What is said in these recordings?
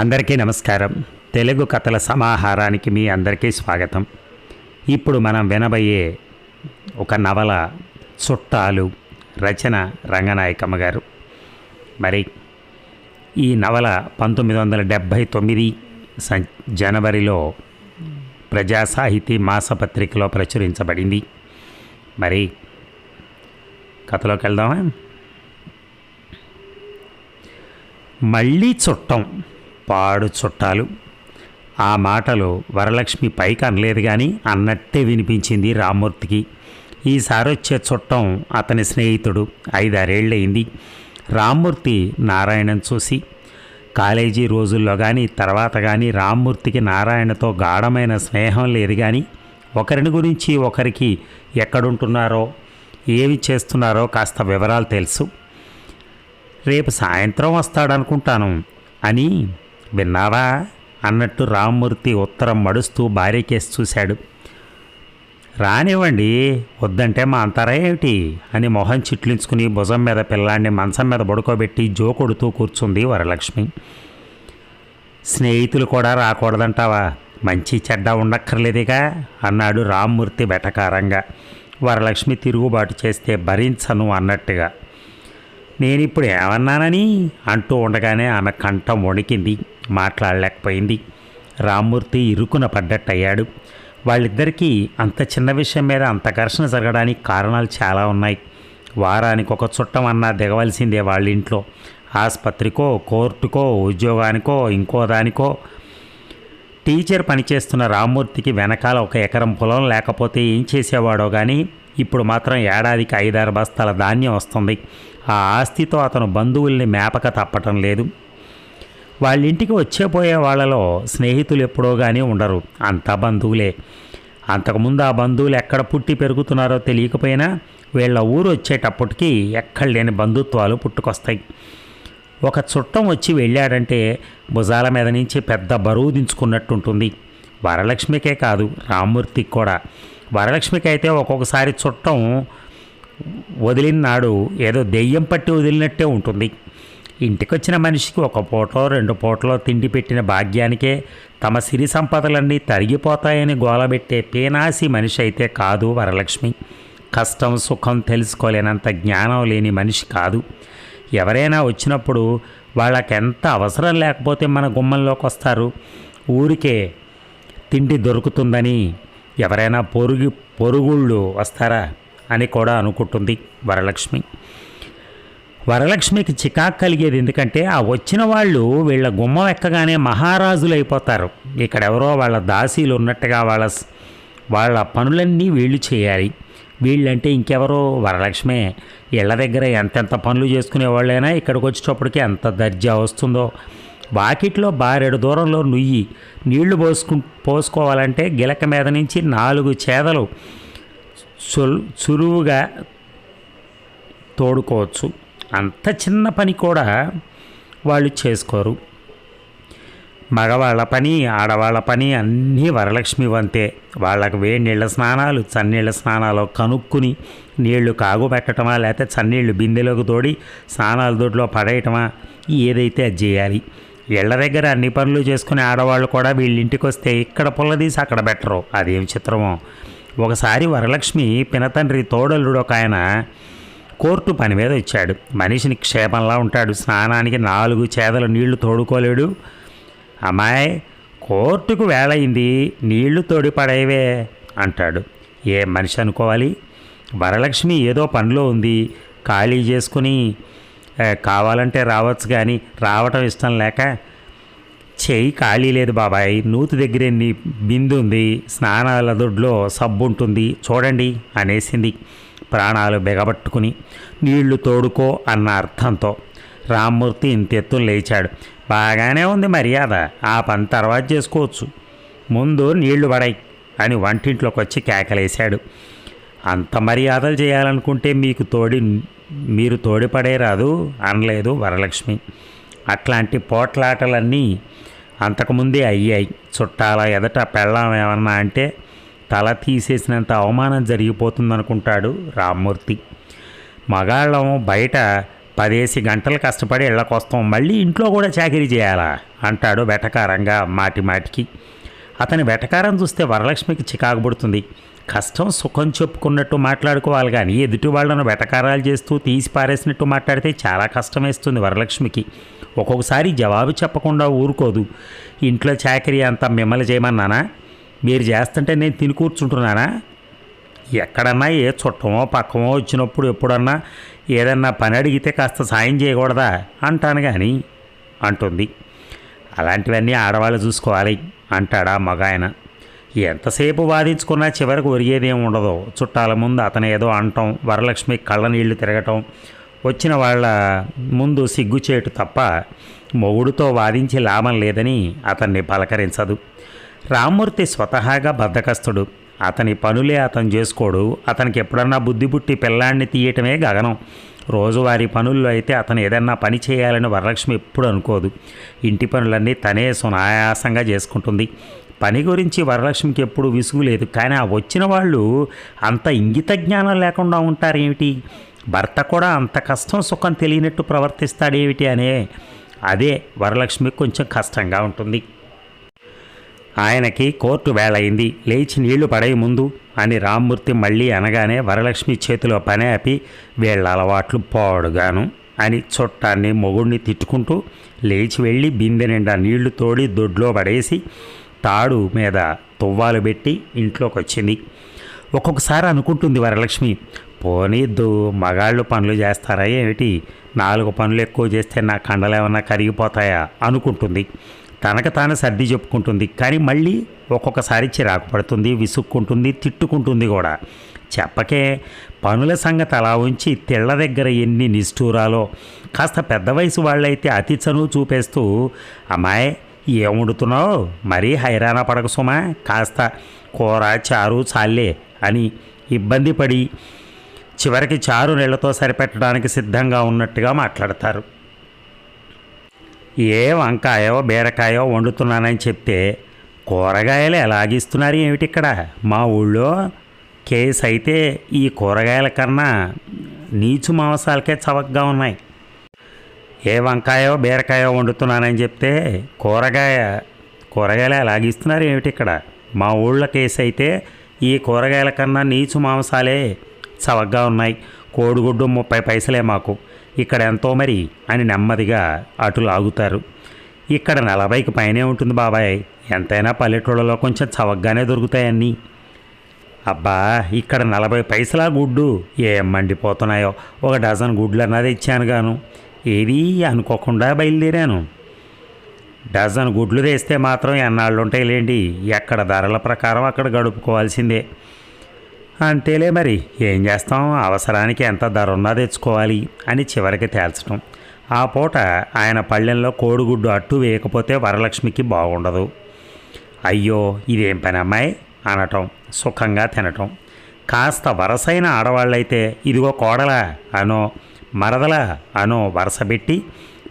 అందరికీ నమస్కారం. తెలుగు కథల సమాహారానికి మీ అందరికీ స్వాగతం. ఇప్పుడు మనం వినబోయే ఒక నవల చుట్టాలు, రచన రంగనాయకమ్మ గారు. మరి ఈ నవల 1979 జనవరిలో ప్రజా సాహితీ మాసపత్రికలో ప్రచురించబడింది. మరి కథలోకి వెళ్దామా? మళ్ళీ చుట్టం, పాడు చుట్టాలు. ఆ మాటలు వరలక్ష్మి పైకి అనలేదు కానీ అన్నట్టే వినిపించింది రామ్మూర్తికి. ఈసారి వచ్చే చుట్టం అతని స్నేహితుడు. 5-6 ఏళ్ళయింది రామ్మూర్తి నారాయణను చూసి. కాలేజీ రోజుల్లో కానీ తర్వాత కానీ రామ్మూర్తికి నారాయణతో గాఢమైన స్నేహం లేదు, కానీ ఒకరిని గురించి ఒకరికి ఎక్కడుంటున్నారో ఏమి చేస్తున్నారో కాస్త వివరాలు తెలుసు. రేపు సాయంత్రం వస్తాడనుకుంటాను అని విన్నావా అన్నట్టు రామ్మూర్తి ఉత్తరం మడుస్తూ భార్యకేసి చూశాడు. రానివ్వండి, వద్దంటే మా అంతారా ఏమిటి అని మొహం చిట్లించుకుని భుజం మీద పిల్లాన్ని మంచం మీద పడుకోబెట్టి జోకొడుతూ కూర్చుంది వరలక్ష్మి. స్నేహితులు కూడా రాకూడదంటావా? మంచి చెడ్డ ఉండక్కర్లేదుగా అన్నాడు రామ్మూర్తి వెటకారంగా. వరలక్ష్మి తిరుగుబాటు చేస్తే భరించను అన్నట్టుగా. నేనిప్పుడు ఏమన్నానని అంటూ ఉండగానే ఆమె కంఠం వణికింది, మాట్లాడలేకపోయింది. రామ్మూర్తి ఇరుకున పడ్డట్టయ్యాడు. వాళ్ళిద్దరికీ అంత చిన్న విషయం మీద అంత ఘర్షణ జరగడానికి కారణాలు చాలా ఉన్నాయి. వారానికి ఒక చుట్టం అన్నా దిగవలసిందే వాళ్ళింట్లో. ఆసుపత్రికో, కోర్టుకో, ఉద్యోగానికో, ఇంకో దానికో. టీచర్ పనిచేస్తున్న రామ్మూర్తికి వెనకాల 1 ఎకరం పొలం లేకపోతే ఏం చేసేవాడో కానీ ఇప్పుడు మాత్రం ఏడాదికి 5-6 బస్తాల ధాన్యం వస్తుంది. ఆ ఆస్తితో అతను బంధువుల్ని మేపక తప్పటం లేదు. వాళ్ళింటికి వచ్చేపోయే వాళ్ళలో స్నేహితులు ఎప్పుడో కానీ ఉండరు, అంతా బంధువులే. అంతకుముందు ఆ బంధువులు ఎక్కడ పుట్టి పెరుగుతున్నారో తెలియకపోయినా వీళ్ళ ఊరు వచ్చేటప్పటికి ఎక్కడ లేని బంధుత్వాలు పుట్టుకొస్తాయి. ఒక చుట్టం వచ్చి వెళ్ళాడంటే భుజాల మీద నుంచి పెద్ద బరువు దించుకున్నట్టుంటుంది. వరలక్ష్మికే కాదు, రామ్మూర్తికి కూడా. వరలక్ష్మికి అయితే ఒక్కొక్కసారి చుట్టం వదిలిన నాడు ఏదో దెయ్యం పట్టి వదిలినట్టే ఉంటుంది. ఇంటికొచ్చిన మనిషికి 1 పూటో 2 పూటలో తిండి పెట్టిన భాగ్యానికే తమ సిరి సంపదలన్నీ తరిగిపోతాయని గోలబెట్టే పేనాసి మనిషి అయితే కాదు వరలక్ష్మి. కష్టం సుఖం తెలుసుకోలేనంత జ్ఞానం లేని మనిషి కాదు. ఎవరైనా వచ్చినప్పుడు వాళ్ళకెంత అవసరం లేకపోతే మన గుమ్మంలోకి వస్తారు. ఊరికే తిండి దొరుకుతుందని ఎవరైనా పొరుగుళ్ళు వస్తారా అని కూడా అనుకుంటుంది వరలక్ష్మి. వరలక్ష్మికి చికాకు కలిగేది ఎందుకంటే ఆ వచ్చిన వాళ్ళు వీళ్ళ గుమ్మం ఎక్కగానే మహారాజులు అయిపోతారు. ఇక్కడెవరో వాళ్ళ దాసీలు ఉన్నట్టుగా వాళ్ళ పనులన్నీ వీళ్ళు చేయాలి. వీళ్ళంటే ఇంకెవరో వరలక్ష్మే. ఇళ్ళ దగ్గర ఎంతెంత పనులు చేసుకునేవాళ్ళైనా ఇక్కడికి వచ్చేటప్పటికి ఎంత దర్జా వస్తుందో. వాకిట్లో బారెడు దూరంలో నీళ్లు పోసుకోవాలంటే గిలక మీద నుంచి 4 చేదలు చురువుగా తోడుకోవచ్చు. అంత చిన్న పని కూడా వాళ్ళు చేసుకోరు. మగవాళ్ళ పని, ఆడవాళ్ళ పని అన్నీ వరలక్ష్మి వంతే. వాళ్ళకు వేడి నీళ్ళ స్నానాలు, చన్నీళ్ళ స్నానాలు కనుక్కుని నీళ్లు కాగుపెట్టడమా, లేకపోతే చన్నీళ్ళు బిందెలోకి తోడి స్నానాల దొడ్లో పడేయటమా, ఏదైతే అది చేయాలి. ఇళ్ల దగ్గర అన్ని పనులు చేసుకునే ఆడవాళ్ళు కూడా వీళ్ళింటికి వస్తే ఇక్కడ పుల్లదీసి అక్కడ పెట్టరు. అదేం చిత్రమో. ఒకసారి వరలక్ష్మి పినతండ్రి తోడల్లుడు ఒక ఆయన కోర్టు పని మీద వచ్చాడు. మనిషిని క్షేమంలా ఉంటాడు. స్నానానికి 4 చేదలు నీళ్లు తోడుకోలేడు. అమ్మాయి, కోర్టుకు వేళయింది, నీళ్లు తోడి పడేవే అంటాడు. ఏ మనిషి అనుకోవాలి? వరలక్ష్మి ఏదో పనిలో ఉంది, ఖాళీ చేసుకుని కావాలంటే రావచ్చు, కానీ రావటం ఇష్టం లేక, చెయ్యి ఖాళీ లేదు బాబాయ్, నూతి దగ్గరే నీ బిందు ఉంది, స్నానాల దొడ్లో సబ్బు ఉంటుంది చూడండి అనేసింది ప్రాణాలు బిగబట్టుకుని. నీళ్లు తోడుకో అన్న అర్థంతో. రామ్మూర్తి ఇంతెత్తులు లేచాడు. బాగానే ఉంది మర్యాద, ఆ పని తర్వాత చేసుకోవచ్చు, ముందు నీళ్లు పడాయి అని వంటింట్లోకి వచ్చి కేకలేశాడు. అంత మర్యాదలు చేయాలనుకుంటే మీరు తోడిపడే రాదు అనలేదు వరలక్ష్మి. అట్లాంటి పోట్లాటలన్నీ అంతకుముందే అయ్యాయి. చుట్టాల ఎదట పెళ్ళాం ఏమన్నా అంటే తల తీసేసినంత అవమానం జరిగిపోతుందనుకుంటాడు రామ్మూర్తి. మగాళ్ళం బయట 10 గంటలు కష్టపడి ఇళ్ళకొస్తాం, మళ్ళీ ఇంట్లో కూడా చాకిరీ చేయాలా అంటాడు వెటకారంగా మాటి మాటికి. అతని వెటకారం చూస్తే వరలక్ష్మికి చికాకు పడుతుంది. కష్టం సుఖం చెప్పుకున్నట్టు మాట్లాడుకోవాలి కానీ ఎదుటి వాళ్ళను వెటకారాలు చేస్తూ తీసి పారేసినట్టు మాట్లాడితే చాలా కష్టం వేస్తుంది వరలక్ష్మికి. ఒక్కొక్కసారి జవాబు చెప్పకుండా ఊరుకోదు. ఇంట్లో చాకరీ అంతా మిమ్మల్ని చేయమన్నానా? మీరు చేస్తుంటే నేను తిని కూర్చుంటున్నానా? ఎక్కడన్నా ఏ చుట్టమో పక్కమో వచ్చినప్పుడు ఎప్పుడన్నా ఏదన్నా పని అడిగితే కాస్త సాయం చేయకూడదా అంటాను కానీ అంటుంది. అలాంటివన్నీ ఆడవాళ్ళు చూసుకోవాలి అంటాడా మగాయన. ఎంతసేపు వాదించుకున్నా చివరికి ఒరిగేదేం ఉండదు. చుట్టాల ముందు అతను ఏదో అంటాం, వరలక్ష్మి కళ్ళ నీళ్లు తిరగటం, వచ్చిన వాళ్ళ ముందు సిగ్గుచేటు తప్ప మొగుడుతో వాదించి లాభం లేదని అతన్ని పలకరించదు. రామ్మూర్తి స్వతహాగా బద్ధకస్తుడు. అతని పనులే అతను చేసుకోడు. అతనికి ఎప్పుడన్నా బుద్ధి పుట్టి పిల్లాన్ని తీయటమే గగనం. రోజువారీ పనుల్లో అయితే అతను ఏదన్నా పని చేయాలని వరలక్ష్మి ఎప్పుడు అనుకోదు. ఇంటి పనులన్నీ తనే సునాయాసంగా చేసుకుంటుంది. పని గురించి వరలక్ష్మికి ఎప్పుడు విసుగు లేదు. కానీ ఆ వచ్చిన వాళ్ళు అంత ఇంగిత జ్ఞానం లేకుండా ఉంటారేమిటి? భర్త కూడా అంత కష్టం సుఖం తెలియనట్టు ప్రవర్తిస్తాడేమిటి అదే వరలక్ష్మికి కొంచెం కష్టంగా ఉంటుంది. ఆయనకి కోర్టు వేళయింది, లేచి నీళ్లు పడేయి ముందు అని రామ్మూర్తి మళ్ళీ అనగానే వరలక్ష్మి చేతిలో పని ఆపి వీళ్ళ అలవాట్లు పాడుగాను అని చుట్టాన్ని మొగుడిని తిట్టుకుంటూ లేచి వెళ్ళి బిందె నిండా నీళ్లు తోడి దొడ్లో పడేసి తాడు మీద తువ్వాలు పెట్టి ఇంట్లోకి వచ్చింది. ఒక్కొక్కసారి అనుకుంటుంది వరలక్ష్మి, పోనీద్దు మగాళ్ళు పనులు చేస్తారా ఏమిటి? 4 పనులు ఎక్కువ చేస్తే నా కండలేమన్నా కరిగిపోతాయా అనుకుంటుంది. తనకు తాను సర్ది చెప్పుకుంటుంది. కానీ మళ్ళీ ఒక్కొక్కసారి చిరాకు పడుతుంది, విసుక్కుంటుంది, తిట్టుకుంటుంది కూడా. చెప్పకే పనుల సంగతి అలా ఉంచి తెళ్ళ దగ్గర ఎన్ని నిష్ఠూరాలో. కాస్త పెద్ద వయసు వాళ్ళైతే అతి చనువు చూపేస్తూ, అమ్మాయి ఏం వండుతున్నావు, మరీ హైరాణ పడక సుమా, కాస్త కూర చారు చాలే అని ఇబ్బంది పడి చివరికి చారు నీళ్లతో సరిపెట్టడానికి సిద్ధంగా ఉన్నట్టుగా మాట్లాడతారు. ఏ వంకాయో బీరకాయో వండుతున్నానని చెప్తే కూరగాయలు ఎలాగిస్తున్నారు ఏమిటి ఇక్కడ? మా ఊళ్ళో కేసు అయితే ఈ కూరగాయల కన్నా నీచు మాంసాలకే చవకగా ఉన్నాయి. ఏ వంకాయో బీరకాయో వండుతున్నానని చెప్తే కూరగాయలు ఎలాగిస్తున్నారు ఏమిటి ఇక్కడ? మా ఊళ్ళో కేసు అయితే ఈ కూరగాయల కన్నా నీచు మాంసాలే చవకగా ఉన్నాయి. కోడిగుడ్డు 30 పైసలే మాకు, ఇక్కడ ఎంతో మరి అని నెమ్మదిగా అటు లాగుతారు. ఇక్కడ 40కి పైనే ఉంటుంది బాబాయ్, ఎంతైనా పల్లెటూళ్ళలో కొంచెం చవకగానే దొరుకుతాయన్నీ. అబ్బా ఇక్కడ 40 పైసలా గుడ్డు, ఏం మండిపోతున్నాయో. 1 డజన్ గుడ్లు అన్నది ఇచ్చాను గాను, ఏది అనుకోకుండా బయలుదేరాను. డజన్ గుడ్లు తెస్తే మాత్రం ఎన్నాళ్ళు ఉంటాయి లేండి, ఎక్కడ ధరల ప్రకారం అక్కడ గడుపుకోవాల్సిందే. అంతేలే మరి ఏం చేస్తాం, అవసరానికి ఎంత ధర ఉన్నా తెచ్చుకోవాలి అని చివరికి తేల్చడం. ఆ పూట ఆయన పళ్ళెంలో కోడిగుడ్డు అట్టు వేయకపోతే వరలక్ష్మికి బాగుండదు. అయ్యో ఇదేం పని అమ్మాయి అనటం, సుఖంగా తినటం. కాస్త వరసైన ఆడవాళ్ళైతే ఇదిగో కోడలా అనో మరదలా అనో వరసబెట్టి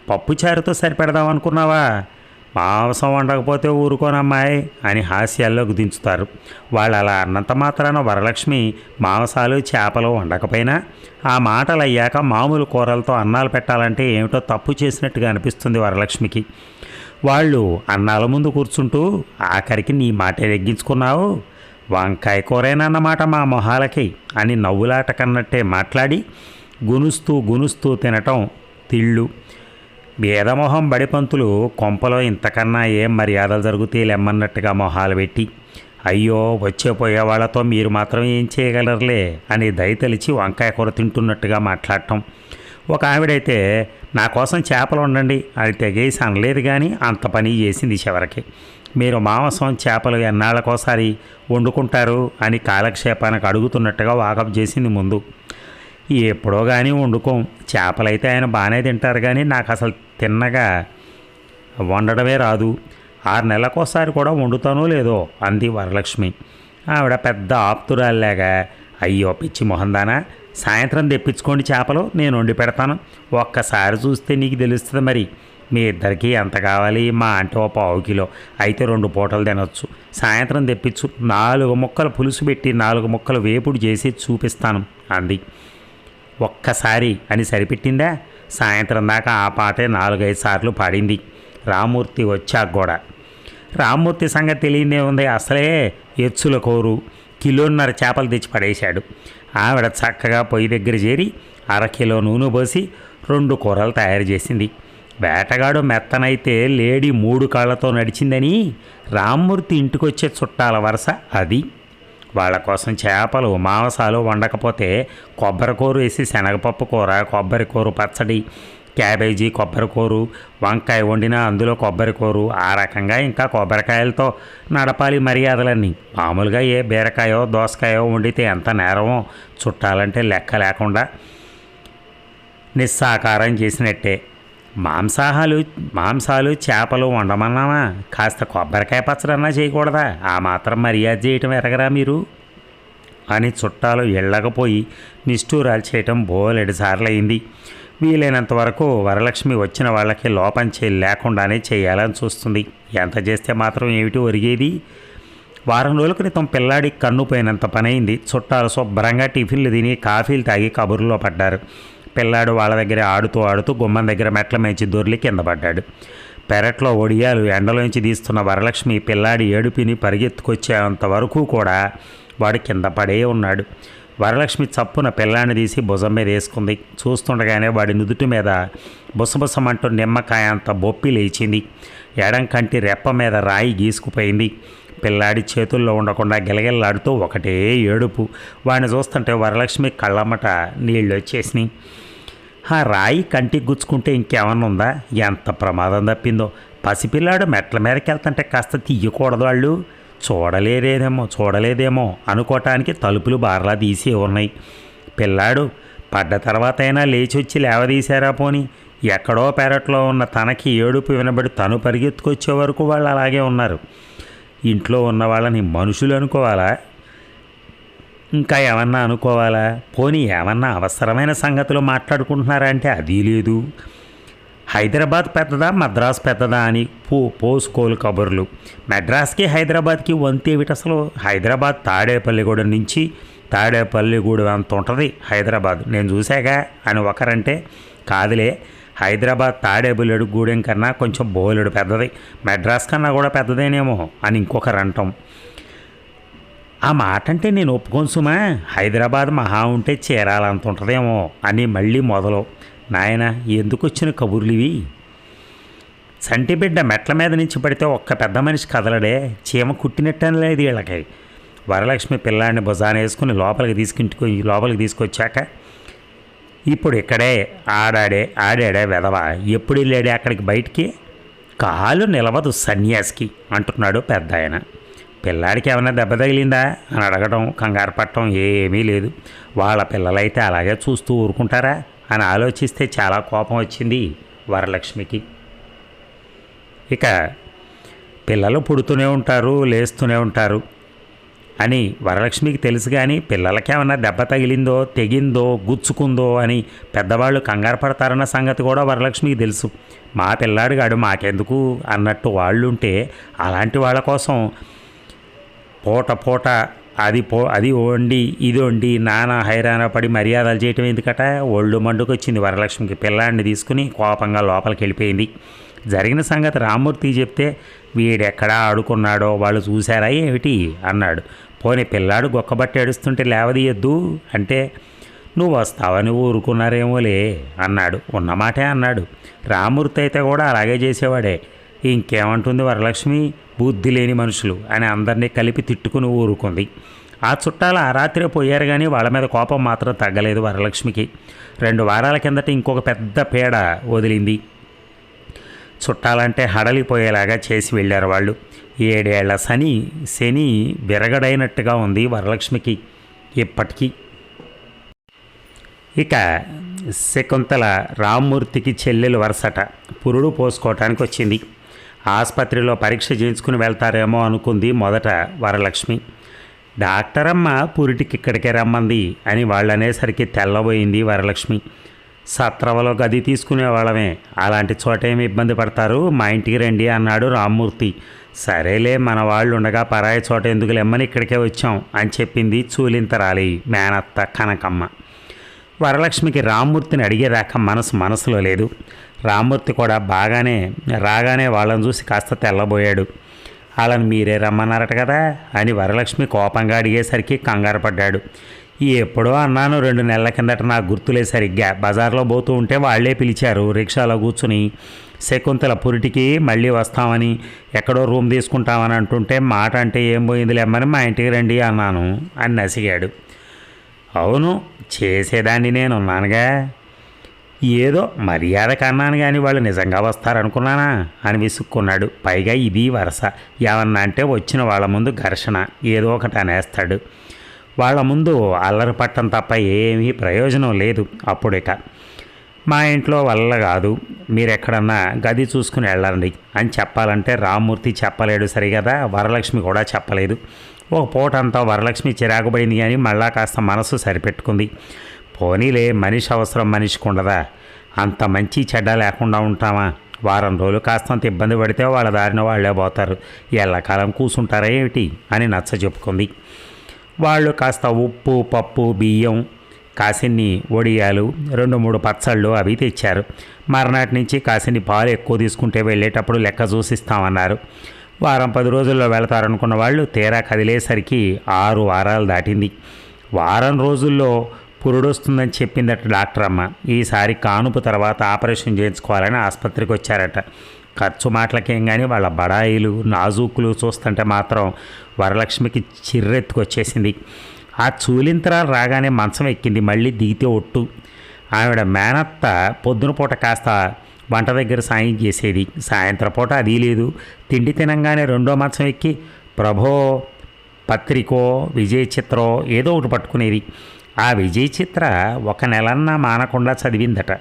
పప్పుచారుతో సరిపెడదాం అనుకున్నావా, మాంసం వండకపోతే ఊరుకోనమ్మాయి అని హాస్యాల్లోకి దించుతారు. వాళ్ళు అలా అన్నంత మాత్రాన వరలక్ష్మి మాంసాలు చేపలు వండకపోయినా ఆ మాటలు అయ్యాక మామూలు కూరలతో అన్నాలు పెట్టాలంటే ఏమిటో తప్పు చేసినట్టుగా అనిపిస్తుంది వరలక్ష్మికి. వాళ్ళు అన్నాల ముందు కూర్చుంటూ ఆఖరికి నీ మాటే నెగ్గించుకున్నావు, వంకాయ కూరేనన్నమాట మా మొహాలకి అని నవ్వులాట కన్నట్టే మాట్లాడి గునుస్తూ తినటం తిళ్ళు. భేదమొహం బడిపంతులు కొంపలో ఇంతకన్నా ఏం మర్యాదలు జరుగుతాయి లెమ్మన్నట్టుగా మొహాలు పెట్టి, అయ్యో వచ్చే వాళ్ళతో మీరు మాత్రం ఏం చేయగలరులే అని దయతలిచి వంకాయ కూర తింటున్నట్టుగా మాట్లాడటం. ఒక ఆవిడైతే నా కోసం చేపలు వండండి అని తెగేసి అనలేదు కానీ అంత పని చేసింది చివరికి. మీరు మాంసం చేపలు ఎన్నాళ్ళకోసారి వండుకుంటారు అని కాలక్షేపానికి అడుగుతున్నట్టుగా వాకప్ చేసింది ముందు. ఎప్పుడో కానీ వండుకోం, చేపలైతే ఆయన బాగానే తింటారు కానీ నాకు అసలు తిన్నగా వండడమే రాదు, 6 నెలలకోసారి కూడా వండుతానో లేదో అంది వరలక్ష్మి. ఆవిడ పెద్ద ఆప్తురాల్లాగా, అయ్యో పిచ్చి మొహందానా, సాయంత్రం తెప్పించుకోండి చేపలు, నేను వండి పెడతాను, ఒక్కసారి చూస్తే నీకు తెలుస్తుంది మరి, మీ ఇద్దరికీ ఎంత కావాలి, మా అంటే 1 పావు కిలో అయితే 2 పూటలు తినొచ్చు, సాయంత్రం తెప్పించు, 4 ముక్కలు పులుసు పెట్టి 4 ముక్కలు వేపుడు చేసి చూపిస్తాను అంది. ఒక్కసారి అని సరిపెట్టిందా, సాయంత్రం దాకా ఆ పాటే 4-5 సార్లు పాడింది. రామ్మూర్తి వచ్చాక కూడా. రామ్మూర్తి సంగతి తెలియదే ఉంది. అసలే ఎచ్చుల కోరు, కిలోన్నర చేపలు తెచ్చి పడేశాడు. ఆవిడ చక్కగా పొయ్యి దగ్గర చేరి 1/2 కిలో నూనె పోసి 2 కూరలు తయారు చేసింది. వేటగాడు మెత్తనైతే లేడీ 3 కాళ్లతో నడిచిందని రామ్మూర్తి ఇంటికొచ్చే చుట్టాల వరుస అది. వాళ్ళ కోసం చేపలు మాంసాలు వండకపోతే కొబ్బరికూర వేసి శనగపప్పు కూర, కొబ్బరికూర పచ్చడి, క్యాబేజీ కొబ్బరికూరు, వంకాయ వండినా అందులో కొబ్బరికూరు, ఆ రకంగా ఇంకా కొబ్బరికాయలతో నడపాలి మర్యాదలన్నీ. మామూలుగా ఏ బీరకాయో దోసకాయో వండితే ఎంత నేరమో చుట్టాలంటే లెక్క లేకుండా నిస్సాకారం చేసినట్టే. మాంసాలు చేపలు వండమన్నామా, కాస్త కొబ్బరికాయ పచ్చడన్నా చేయకూడదా? ఆ మాత్రం మర్యాద చేయటం ఎరగరా మీరు అని చుట్టాలు ఇళ్ళకపోయి నిష్ఠూరాలు చేయటం బోలెడు సార్లయింది. వీలైనంత వరకు వరలక్ష్మి వచ్చిన వాళ్ళకి లోపం లేకుండానే చేయాలని చూస్తుంది. ఎంత చేస్తే మాత్రం ఏమిటి ఒరిగేది? వారం రోజుల క్రితం పిల్లాడికి కన్ను పోయినంత పనైంది. చుట్టాలు శుభ్రంగా టిఫిన్లు తిని కాఫీలు తాగి కబుర్లో పడ్డారు. పిల్లాడు వాళ్ళ దగ్గర ఆడుతూ గుమ్మం దగ్గర మెట్ల మేంచి దొర్లి కింద పడ్డాడు. పెరట్లో ఒడియాలు ఎండలోంచి తీస్తున్న వరలక్ష్మి పిల్లాడి ఏడుపిని పరిగెత్తుకొచ్చేంత వరకు కూడా వాడు కింద పడే ఉన్నాడు. వరలక్ష్మి చప్పున పిల్లాన్ని తీసి భుజం మీద వేసుకుంది. చూస్తుండగానే వాడి నుదుటి మీద బుసబుసమంటూ నిమ్మకాయ అంత బొప్పి లేచింది. ఎడం కంటి రెప్ప మీద రాయి గీసుకుపోయింది. పిల్లాడి చేతుల్లో ఉండకుండా గిలగిల్లాడుతూ ఒకటే ఏడుపు. వాడిని చూస్తుంటే వరలక్ష్మి కళ్ళమ్మట నీళ్ళు వచ్చేసినాయి. ఆ రాయి కంటికి గుచ్చుకుంటే ఇంకేమన్నా ఉందా? ఎంత ప్రమాదం తప్పిందో. పసిపిల్లాడు మెట్ల మీదకి వెళ్తుంటే కాస్త తీయకూడదు. వాళ్ళు చూడలేదేమో అనుకోవటానికి తలుపులు బార్లా తీసి ఉన్నాయి. పిల్లాడు పడ్డ తర్వాత అయినా లేచి వచ్చి లేవదీశారా పోని? ఎక్కడో పెరట్లో ఉన్న తనకి ఏడుపు వినబడి తను పరిగెత్తుకొచ్చే వరకు వాళ్ళు అలాగే ఉన్నారు. ఇంట్లో ఉన్న వాళ్ళని మనుషులు అనుకోవాలా? ఇంకా ఏమన్నా అనుకోవాలా? పోనీ ఏమన్నా అవసరమైన సంగతులు మాట్లాడుకుంటున్నారా అంటే అది లేదు. హైదరాబాద్ పెద్దదా మద్రాసు పెద్దదా అని పోసుకోలు కబుర్లు. మెడ్రాస్కి హైదరాబాద్కి వంతేమిటి అసలు? హైదరాబాద్ తాడేపల్లిగూడెం నుంచి తాడేపల్లిగూడెం అంత ఉంటుంది హైదరాబాద్, నేను చూశాగా అని ఒకరంటే, కాదులే హైదరాబాద్ తాడేపల్లిగూడెం కన్నా కొంచెం బోలెడు పెద్దది, మెడ్రాస్ కన్నా కూడా పెద్దదేనేమో అని ఇంకొకరు అంటాం. ఆ మాట అంటే నేను ఒప్పుకోను సుమా. హైదరాబాద్ మహా ఉంటే చీరాలంత ఉంటుందేమో అని మళ్ళీ మొదలు. నాయన ఎందుకు వచ్చిన కబుర్లు ఇవి? సంటిబిడ్డ మెట్ల మీద నుంచి పడితే ఒక్క పెద్ద మనిషి కదలడే, చీమ కుట్టినట్టని లేదు వీళ్ళకి. వరలక్ష్మి పిల్లాడిని భుజాన వేసుకుని లోపలికి తీసుకొచ్చాక, ఇప్పుడు ఇక్కడే ఆడాడే వెధవ, ఎప్పుడు వెళ్ళాడే అక్కడికి బయటికి? కాలు నిలవదు సన్యాసికి అంటున్నాడు పెద్ద ఆయన. పిల్లాడికి ఏమైనా దెబ్బ తగిలిందా అని అడగడం, కంగారు పట్టడం ఏమీ లేదు. వాళ్ళ పిల్లలైతే అలాగే చూస్తూ ఊరుకుంటారా అని ఆలోచిస్తే చాలా కోపం వచ్చింది వరలక్ష్మికి. ఇక పిల్లలు పుడుతూనే ఉంటారు, లేస్తూనే ఉంటారు అని వరలక్ష్మికి తెలుసు. కానీ పిల్లలకి ఏమన్నా దెబ్బ తగిలిందో, తెగిందో, గుచ్చుకుందో అని పెద్దవాళ్ళు కంగారు పడతారన్న సంగతి కూడా వరలక్ష్మికి తెలుసు. మా పిల్లాడిగాడు మాకెందుకు అన్నట్టు వాళ్ళుంటే, అలాంటి వాళ్ళ కోసం పూట అది వండి ఇది వండి నానా హైరాణ పడి మర్యాదలు చేయటం ఎందుకట? ఒళ్ళు మండుకొచ్చింది వరలక్ష్మికి. పిల్లాడిని తీసుకుని కోపంగా లోపలికి వెళ్ళిపోయింది. జరిగిన సంగతి రామ్మూర్తికి చెప్తే, వీడెక్కడా ఆడుకున్నాడో వాళ్ళు చూశారా ఏమిటి అన్నాడు. పోనీ పిల్లాడు గొక్కబట్టి ఏడుస్తుంటే లేవదీయద్దు అంటే, నువ్వు వస్తావని ఊరుకున్నారేమోలే అన్నాడు. ఉన్నమాటే అన్నాడు. రామ్మూర్తి అయితే కూడా అలాగే చేసేవాడే. ఇంకేమంటుంది వరలక్ష్మి, బుద్ధి లేని మనుషులు అని అందరినీ కలిపి తిట్టుకుని ఊరుకుంది. ఆ చుట్టాలు ఆ రాత్రే పోయారు. కానీ వాళ్ళ మీద కోపం మాత్రం తగ్గలేదు వరలక్ష్మికి. 2 వారాల కిందట ఇంకొక పెద్ద పీడ వదిలింది. చుట్టాలంటే హడలిపోయేలాగా చేసి వెళ్ళారు వాళ్ళు. 7 ఏళ్ల శని విరగడైనట్టుగా ఉంది వరలక్ష్మికి ఇప్పటికీ. ఇక శకుంతల రామ్మూర్తికి చెల్లెలు వరసట పురుడు పోసుకోవటానికి వచ్చింది. ఆసుపత్రిలో పరీక్ష చేయించుకుని వెళ్తారేమో అనుకుంది మొదట వరలక్ష్మి. డాక్టర్ అమ్మ పురిటికి ఇక్కడికే రమ్మంది అని వాళ్ళు అనేసరికి తెల్లబోయింది వరలక్ష్మి. సత్రవలో గది తీసుకునేవాళ్ళమే, అలాంటి చోటేమి ఇబ్బంది పడతారు, మా ఇంటికి రండి అన్నాడు రామ్మూర్తి. సరేలే మన వాళ్ళు ఉండగా పరాయి చోట ఎందుకు లెమ్మని ఇక్కడికే వచ్చాం అని చెప్పింది చూలింతరాలి మేనత్త కనకమ్మ. వరలక్ష్మికి రామ్మూర్తిని అడిగేదాకా మనసులో లేదు. రామ్మూర్తి కూడా రాగానే వాళ్ళని చూసి కాస్త తెల్లబోయాడు. వాళ్ళని మీరే రమ్మన్నారట కదా అని వరలక్ష్మి కోపంగా అడిగేసరికి కంగారు పడ్డాడు. ఎప్పుడో అన్నాను 2 నెలల కిందట నాకు గుర్తులే సరిగ్గా. బజార్లో పోతూ ఉంటే వాళ్లే పిలిచారు. రిక్షాలో కూర్చుని శకుంతల పురిటికి మళ్ళీ వస్తామని, ఎక్కడో రూమ్ తీసుకుంటామని అంటుంటే మాట అంటే ఏం పోయిందిలేమ్మని మా ఇంటికి రండి అన్నాను అని నసిగాడు. అవును, చేసేదాన్ని నేనున్నానుగా, ఏదో మర్యాద కన్నాను కానీ వాళ్ళు నిజంగా వస్తారనుకున్నానా అని విసుక్కున్నాడు. పైగా ఇది వరస. ఏమన్నా అంటే వచ్చిన వాళ్ళ ముందు ఘర్షణ, ఏదో ఒకటి అనేస్తాడు. వాళ్ళ ముందు అల్లరి పట్టం తప్ప ఏమీ ప్రయోజనం లేదు. అప్పుడిక మా ఇంట్లో వల్ల కాదు, మీరెక్కడన్నా గది చూసుకుని వెళ్ళండి అని చెప్పాలంటే రామ్మూర్తి చెప్పలేడు సరిగదా, వరలక్ష్మి కూడా చెప్పలేదు. ఒక పూట అంతా వరలక్ష్మి చిరాకుపడింది కానీ మళ్ళా కాస్త మనసు సరిపెట్టుకుంది. పోనీలే, మనిషి అవసరం మనిషికి ఉండదా, అంత మంచి చెడ్డ లేకుండా ఉంటామా? వారం రోజులు కాస్తంత ఇబ్బంది పడితే వాళ్ళ దారిన వాళ్ళే పోతారు, ఎల్లకాలం కూర్చుంటారా ఏమిటి అని నచ్చ చెప్పుకుంది. వాళ్ళు కాస్త ఉప్పు, పప్పు, బియ్యం, కాసిన్ని వడియాలు, 2-3 పచ్చళ్ళు అవి తెచ్చారు. మర్నాటి నుంచి కాసిన్ని పాలు ఎక్కువ తీసుకుంటే వెళ్ళేటప్పుడు లెక్క చూసిస్తామన్నారు. వారం 10 రోజుల్లో వెళతారనుకున్న వాళ్ళు తీరా కదిలేసరికి 6 వారాలు దాటింది. వారం రోజుల్లో పురుడొస్తుందని చెప్పిందట డాక్టర్ అమ్మ. ఈసారి కానుపు తర్వాత ఆపరేషన్ చేయించుకోవాలని ఆసుపత్రికి వచ్చారట. ఖర్చు మాటలకేం కానీ వాళ్ళ బడాయిలు, నాజూకులు చూస్తుంటే మాత్రం వరలక్ష్మికి చిర్రెత్తుకొచ్చేసింది. ఆ చూలింతరాలు రాగానే మంచం ఎక్కింది. మళ్ళీ దిగితే ఒట్టు. ఆవిడ మేనత్త పొద్దున పూట కాస్త వంట దగ్గర సాయం చేసేది, సాయంత్రం పూట అది లేదు. తిండి తినంగానే రెండో మంచం ఎక్కి ప్రభో పత్రికో విజయ చిత్రో ఏదో ఒకటి పట్టుకునేది. ఆ విజయ చిత్ర 1 నెలన్నా మానకుండా చదివిందట.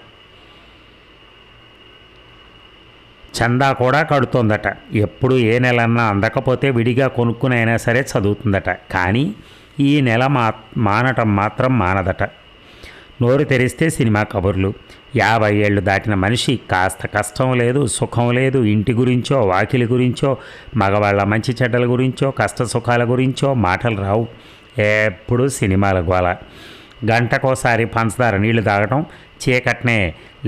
చందా కూడా కడుతోందట. ఎప్పుడు ఏ నెలన్నా అందకపోతే విడిగా కొనుక్కుని అయినా సరే చదువుతుందట. కానీ ఈ నెల మానటం మాత్రం మానదట. నోరు తెరిస్తే సినిమా కబుర్లు. 50 ఏళ్ళు దాటిన మనిషి కాస్త కష్టం లేదు, సుఖం లేదు, ఇంటి గురించో, వాకిలి గురించో, మగవాళ్ళ మంచి చెడ్డల గురించో, కష్ట సుఖాల గురించో మాటలు రావు. ఎప్పుడు సినిమాల గోల. గంటకోసారి పంచదార నీళ్లు తాగటం, చీకట్నే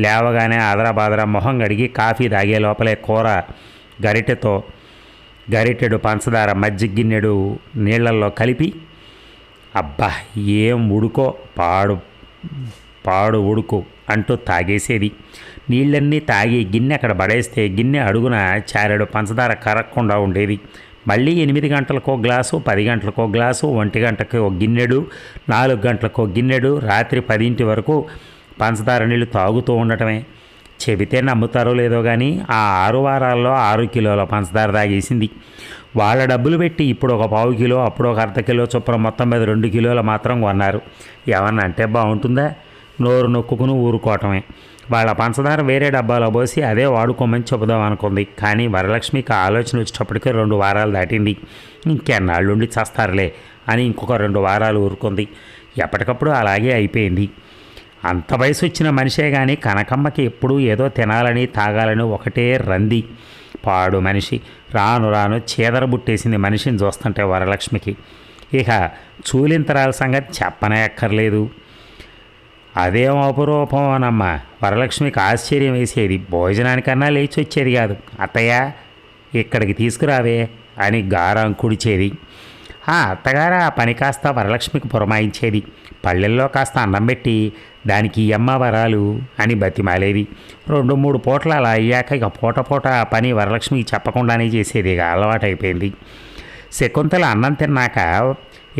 లేవగానే ఆదరాబాదరా మొహం గడిగి కాఫీ తాగే లోపలే కూర గరిటెడు పంచదార మజ్జిగ గిన్నెడు నీళ్లల్లో కలిపి, అబ్బా ఏం ఉడుకో, పాడు ఉడుకు అంటూ తాగేసేది. నీళ్ళన్నీ తాగి గిన్నె అక్కడ పడేస్తే గిన్నె అడుగున చారెడు పంచదార కరగకుండా ఉండేది. మళ్ళీ 8 గంటలకో గ్లాసు, 10 గంటలకో గ్లాసు, 1 గంటకి ఒక గిన్నెడు, 4 గంటలకో గిన్నెడు, రాత్రి 10 వరకు పంచదార నీళ్ళు తాగుతూ ఉండటమే. చెబితే నమ్ముతారో లేదో కానీ ఆ 6 వారాల్లో 6 కిలోల పంచదార తాగేసింది. వాళ్ళ డబ్బులు పెట్టి ఇప్పుడు ఒక 1/4 కిలో, అప్పుడు ఒక అర్ధ కిలో చొప్పున మొత్తం మీద 2 కిలోలు మాత్రం కొన్నారు. ఏమన్నా అంటే బాగుంటుందా? నోరు నొక్కుకుని ఊరుకోవటమే. వాళ్ళ పంచదార వేరే డబ్బాలో పోసి అదే వాడుకోమని చెబుదాం అనుకుంది. కానీ వరలక్ష్మికి ఆలోచన వచ్చేటప్పటికే 2 వారాలు దాటింది. ఇంకెన్నాళ్ళుండి చస్తారులే అని ఇంకొక 2 వారాలు ఊరుకుంది. ఎప్పటికప్పుడు అలాగే అయిపోయింది. అంత వయసు వచ్చిన మనిషే కానీ కనకమ్మకి ఎప్పుడూ ఏదో తినాలని తాగాలని ఒకటే రంది. పాడు మనిషి. రాను రాను చీదర బుట్టేసింది మనిషిని చూస్తుంటే వరలక్ష్మికి. ఇక చూలింతరాల సంగతి చెప్పనే అక్కర్లేదు. అదేం అపురూపం అనమ్మ. వరలక్ష్మికి ఆశ్చర్యం వేసేది. భోజనానికన్నా లేచి వచ్చేది కాదు. అత్తయ్య ఇక్కడికి తీసుకురావే అని గారం కుడిచేది. ఆ అత్తగారు ఆ పని కాస్త వరలక్ష్మికి పురమాయించేది. పళ్ళెల్లో కాస్త అన్నం పెట్టి దానికి ఈ అమ్మ వరాలు అని బతిమాలేది. 2-3 పూటలు అలా అయ్యాక ఇక పూట ఆ పని వరలక్ష్మికి చెప్పకుండానే చేసేది. ఇక అలవాటైపోయింది. శకుంతల అన్నం తిన్నాక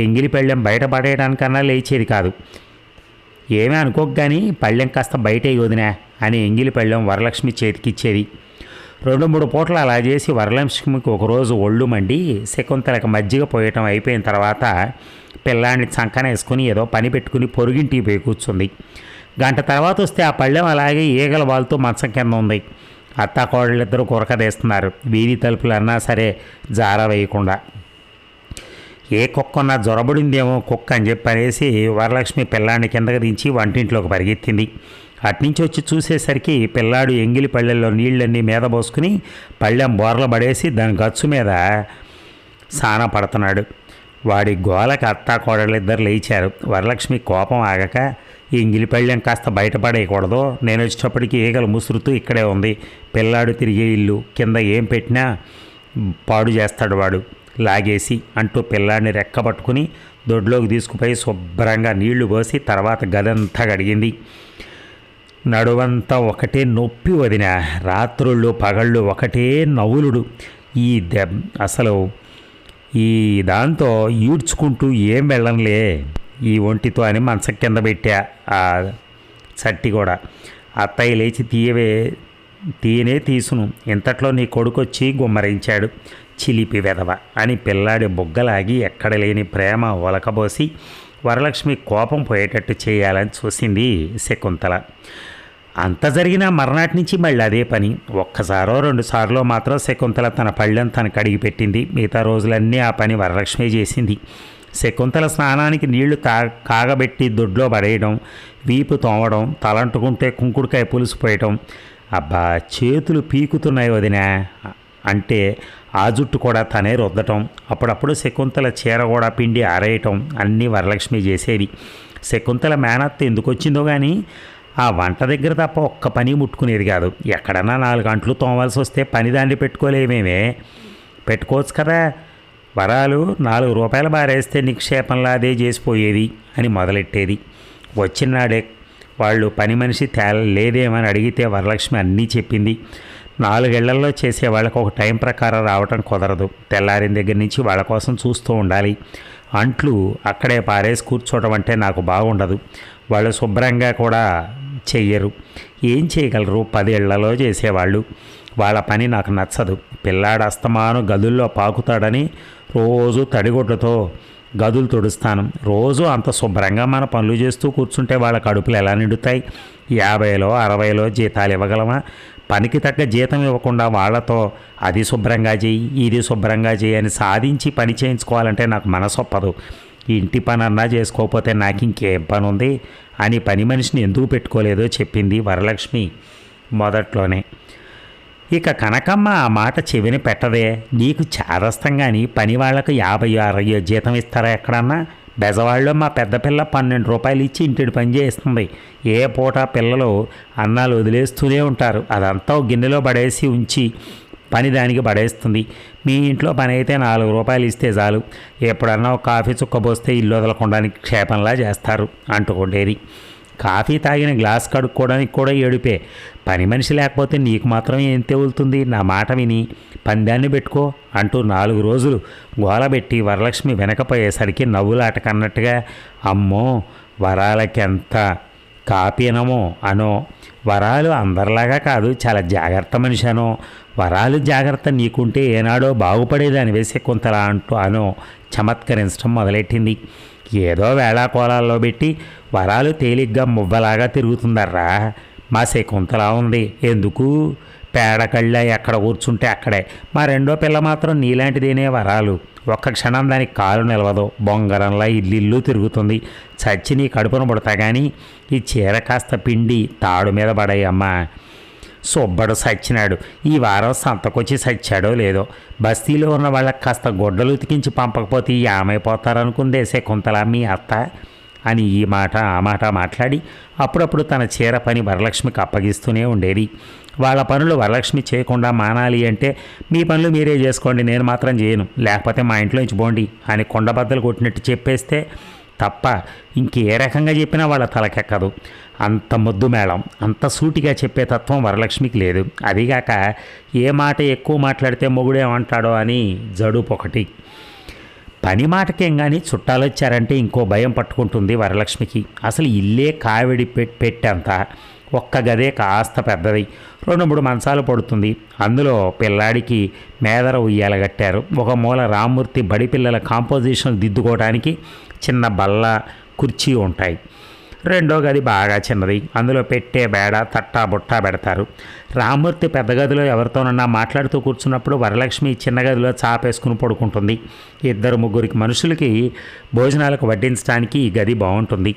ఎంగిలి పళ్ళెం బయట పడేయడానికన్నా లేచేది కాదు. ఏమీ అనుకోక కానీ పళ్ళెం కాస్త బయటే వదినా అని ఎంగిలి పళ్ళెం వరలక్ష్మి చేతికిచ్చేది. 2-3 పూటలు అలా చేసి వరలక్ష్మికి ఒకరోజు ఒళ్ళు మండి శకుంతలకు మజ్జిగ పోయటం అయిపోయిన తర్వాత పిల్లాన్ని చంకన వేసుకుని ఏదో పని పెట్టుకుని పొరుగింటికి పోయి కూర్చుంది. గంట తర్వాత వస్తే ఆ పళ్ళెం అలాగే ఈగల వాళ్తూ మంచం కింద ఉంది. అత్తా కోడళ్ళిద్దరూ కురకదేస్తున్నారు. వీధి తలుపులు అన్నా సరే జార వేయకుండా. ఏ కుక్కన్నా జొరబడిందేమో కుక్క అని చెప్పి అనేసి వరలక్ష్మి పిల్లాన్ని కిందకి దించి వంటింట్లోకి పరిగెత్తింది. అట్నుంచి వచ్చి చూసేసరికి పిల్లాడు ఎంగిలి పళ్ళెల్లో నీళ్ళన్నీ మీద పోసుకుని పళ్ళెం బోర్ల పడేసి దాని గచ్చు మీద సాన పడుతున్నాడు. వాడి గోలకి అత్తా కోడళ్ళిద్దరు లేచారు. వరలక్ష్మి కోపం ఆగక ఎంగిలి పళ్ళెం కాస్త బయటపడేయకూడదు. నేను వచ్చేటప్పటికి ఈగలు ముసురుతూ ఇక్కడే ఉంది. పిల్లాడు తిరిగే ఇల్లు, కింద ఏం పెట్టినా పాడు చేస్తాడు వాడు లాగేసి అంటూ పిల్లాడిని రెక్కబట్టుకుని దొడ్లోకి తీసుకుపోయి శుభ్రంగా నీళ్లు పోసి తర్వాత గదంతా గడిగింది. నడువంతా ఒకటే నొప్పి వదిన. రాత్రుళ్ళు పగళ్ళు ఒకటే నవ్వులుడు. అసలు ఈ దాంతో ఈడ్చుకుంటూ ఏం వెళ్ళంలే ఈ ఒంటితో అని మంచం కింద పెట్టా. ఆ చట్టి కూడా అత్తయ్య లేచి తీయనే తీసును. ఇంతట్లో నీ కొడుకొచ్చి గుమ్మరించాడు. చిలిపి వెధవ అని పిల్లాడి బుగ్గలాగి ఎక్కడ లేని ప్రేమ ఒలకబోసి వరలక్ష్మి కోపం పోయేటట్టు చేయాలని చూసింది శకుంతల. అంత జరిగిన మర్నాటి నుంచి మళ్ళీ అదే పని. ఒక్కసారో 2 సార్లు మాత్రం శకుంతల తన పళ్ళెం తనకు కడిగి పెట్టింది. మిగతా రోజులన్నీ ఆ పని వరలక్ష్మి చేసింది. శకుంతల స్నానానికి నీళ్లు కాగబెట్టి దొడ్లో పడేయడం, వీపు తోమడం, తలంటుకుంటే కుంకుడుకాయ పులుసు పోయటం. అబ్బా చేతులు పీకుతున్నాయి వదినా అంటే ఆ జుట్టు కూడా తనే రుద్దటం. అప్పుడప్పుడు శకుంతల చీర కూడా పిండి ఆరేయటం అన్నీ వరలక్ష్మి చేసేది. శకుంతల మేనత్త ఎందుకు వచ్చిందో కానీ ఆ వంట దగ్గర తప్ప ఒక్క పని ముట్టుకునేది కాదు. ఎక్కడన్నా 4 గంటలు తోమాల్సి వస్తే పని దాన్ని పెట్టుకోలేమేమే. పెట్టుకోవచ్చు కదా, వరాలు 4 రూపాయలు బారేస్తే నిక్షేపంలా అదే చేసిపోయేది అని మొదలెట్టేది. వచ్చినాడే వాళ్ళు పని మనిషి లేదేమని అడిగితే వరలక్ష్మి అన్నీ చెప్పింది. 4 ఏళ్లలో చేసే వాళ్ళకు ఒక టైం ప్రకారం రావటం కుదరదు. తెల్లారిన దగ్గర నుంచి వాళ్ళ కోసం చూస్తూ ఉండాలి. అంట్లు అక్కడే పారేసి కూర్చోవడం అంటే నాకు బాగుండదు. వాళ్ళు శుభ్రంగా కూడా చెయ్యరు. ఏం చేయగలరు? 10 ఏళ్లలో చేసేవాళ్ళు. వాళ్ళ పని నాకు నచ్చదు. పిల్లాడు అస్తమాను గదుల్లో పాకుతాడని రోజు తడిగుడ్డతో గదులు తుడుస్తాను. రోజు అంత శుభ్రంగా మన పనులు చేస్తూ కూర్చుంటే వాళ్ళ కడుపులు ఎలా నిండుతాయి? 50లో 60లో జీతాలు ఇవ్వగలమా? పనికి తగ్గ జీతం ఇవ్వకుండా వాళ్ళతో అది శుభ్రంగా చేయి, ఇది శుభ్రంగా చేయి అని సాధించి పని చేయించుకోవాలంటే నాకు మనసొప్పదు. ఇంటి పని అన్నా చేసుకోకపోతే నాకు ఇంకేం పని ఉంది అని పని మనిషిని ఎందుకు పెట్టుకోలేదో చెప్పింది వరలక్ష్మి మొదట్లోనే. ఇక కనకమ్మ ఆ మాట చెవిని పెట్టదే. నీకు చాదస్తం కానీ పని వాళ్ళకు 50-60 జీతం ఇస్తారా ఎక్కడన్నా? బెజవాళ్ళలో మా పెద్ద పిల్ల 12 రూపాయలు ఇచ్చి ఇంటిని పని చేస్తుంది. ఏ పూట పిల్లలు అన్నాలు వదిలేస్తూనే ఉంటారు. అదంతా గిన్నెలో పడేసి ఉంచి పని దానికి పడేస్తుంది. మీ ఇంట్లో పని అయితే 4 రూపాయలు ఇస్తే చాలు. ఎప్పుడన్నా ఒక కాఫీ చుక్కబోస్తే ఇల్లు వదలకుండానికి క్షేపంలా చేస్తారు అంటుకుండేది. కాఫీ తాగిన గ్లాస్ కడుక్కోవడానికి కూడా ఏడుపే. పని మనిషి లేకపోతే నీకు మాత్రం ఏం తెగులుతుంది? నా మాట విని పందాన్ని పెట్టుకో అంటూ 4 రోజులు గోలబెట్టి వరలక్ష్మి వెనకపోయేసరికి నవ్వులాట కన్నట్టుగా అమ్మో వరాలకి ఎంత కాపీనమో అనో, వరాలు అందరిలాగా కాదు చాలా జాగ్రత్త మనిషి అనో, వరాలు జాగ్రత్త నీకుంటే ఏనాడో బాగుపడేదాని వేసే కొంతలా అంటూ అనో చమత్కరించడం మొదలెట్టింది. ఏదో వేళాకోళాల్లో పెట్టి వరాలు తేలిగ్గా మువ్వలాగా తిరుగుతుందర్రా. మా శకుంతలా ఉంది. ఎందుకు? పేడకళ్ళ ఎక్కడ కూర్చుంటే అక్కడే. మా రెండో పిల్ల మాత్రం నీలాంటిదేనే వరాలు. ఒక్క క్షణం దానికి కాలు నిలవదు. బొంగరంలా ఇల్లు తిరుగుతుంది. చచ్చి నీ కడుపున పుడతా కానీ ఈ చీర కాస్త పిండి తాడు మీద పడాయమ్మా. సుబ్బడు సచ్చినాడు. ఈ వారం సంతకొచ్చి సచ్చాడో లేదో. బస్తీలో ఉన్న వాళ్ళకి కాస్త గొడ్డలు ఉతికించి పంపకపోతే ఏమైపోతారనుకుందే శకుంతల మీ అత్త అని ఈ మాట ఆ మాట మాట్లాడి అప్పుడప్పుడు తన చీర పని వరలక్ష్మికి అప్పగిస్తూనే ఉండేది. వాళ్ళ పనులు వరలక్ష్మి చేయకుండా మానాలి అంటే మీ పనులు మీరే చేసుకోండి, నేను మాత్రం చేయను, లేకపోతే మా ఇంట్లోంచి పోండి అని కొండబద్దలు కొట్టినట్టు చెప్పేస్తే తప్ప ఇంకే రకంగా చెప్పినా వాళ్ళ తలకెక్కదు. అంత ముద్దు మేళం, అంత సూటిగా చెప్పే తత్వం వరలక్ష్మికి లేదు. అదిగాక ఏ మాట ఎక్కువ మాట్లాడితే మొగుడేమంటాడో అని జడుపొకటి. పని మాటకేం కానీ చుట్టాలు వచ్చారంటే ఇంకో భయం పట్టుకుంటుంది వరలక్ష్మికి. అసలు ఇల్లే కావిడి పెట్టేంత. ఒక్క గదే కాస్త పెద్దది. 2-3 మంచాలు పడుతుంది. అందులో పిల్లాడికి మేదర ఉయ్యాల కట్టారు. ఒక మూల రామ్మూర్తి బడి పిల్లల కాంపోజిషన్ దిద్దుకోవడానికి చిన్న బల్ల కుర్చీ ఉంటాయి. రెండో గది బాగా చిన్నది. అందులో పెట్టే బేడ తట్టా బుట్టా పెడతారు. రామ్మూర్తి పెద్ద గదిలో ఎవరితోనన్నా మాట్లాడుతూ కూర్చున్నప్పుడు వరలక్ష్మి చిన్న గదిలో చాపేసుకుని పడుకుంటుంది. 2-3 మనుషులకి భోజనాలకు వడ్డించడానికి ఈ గది బాగుంటుంది.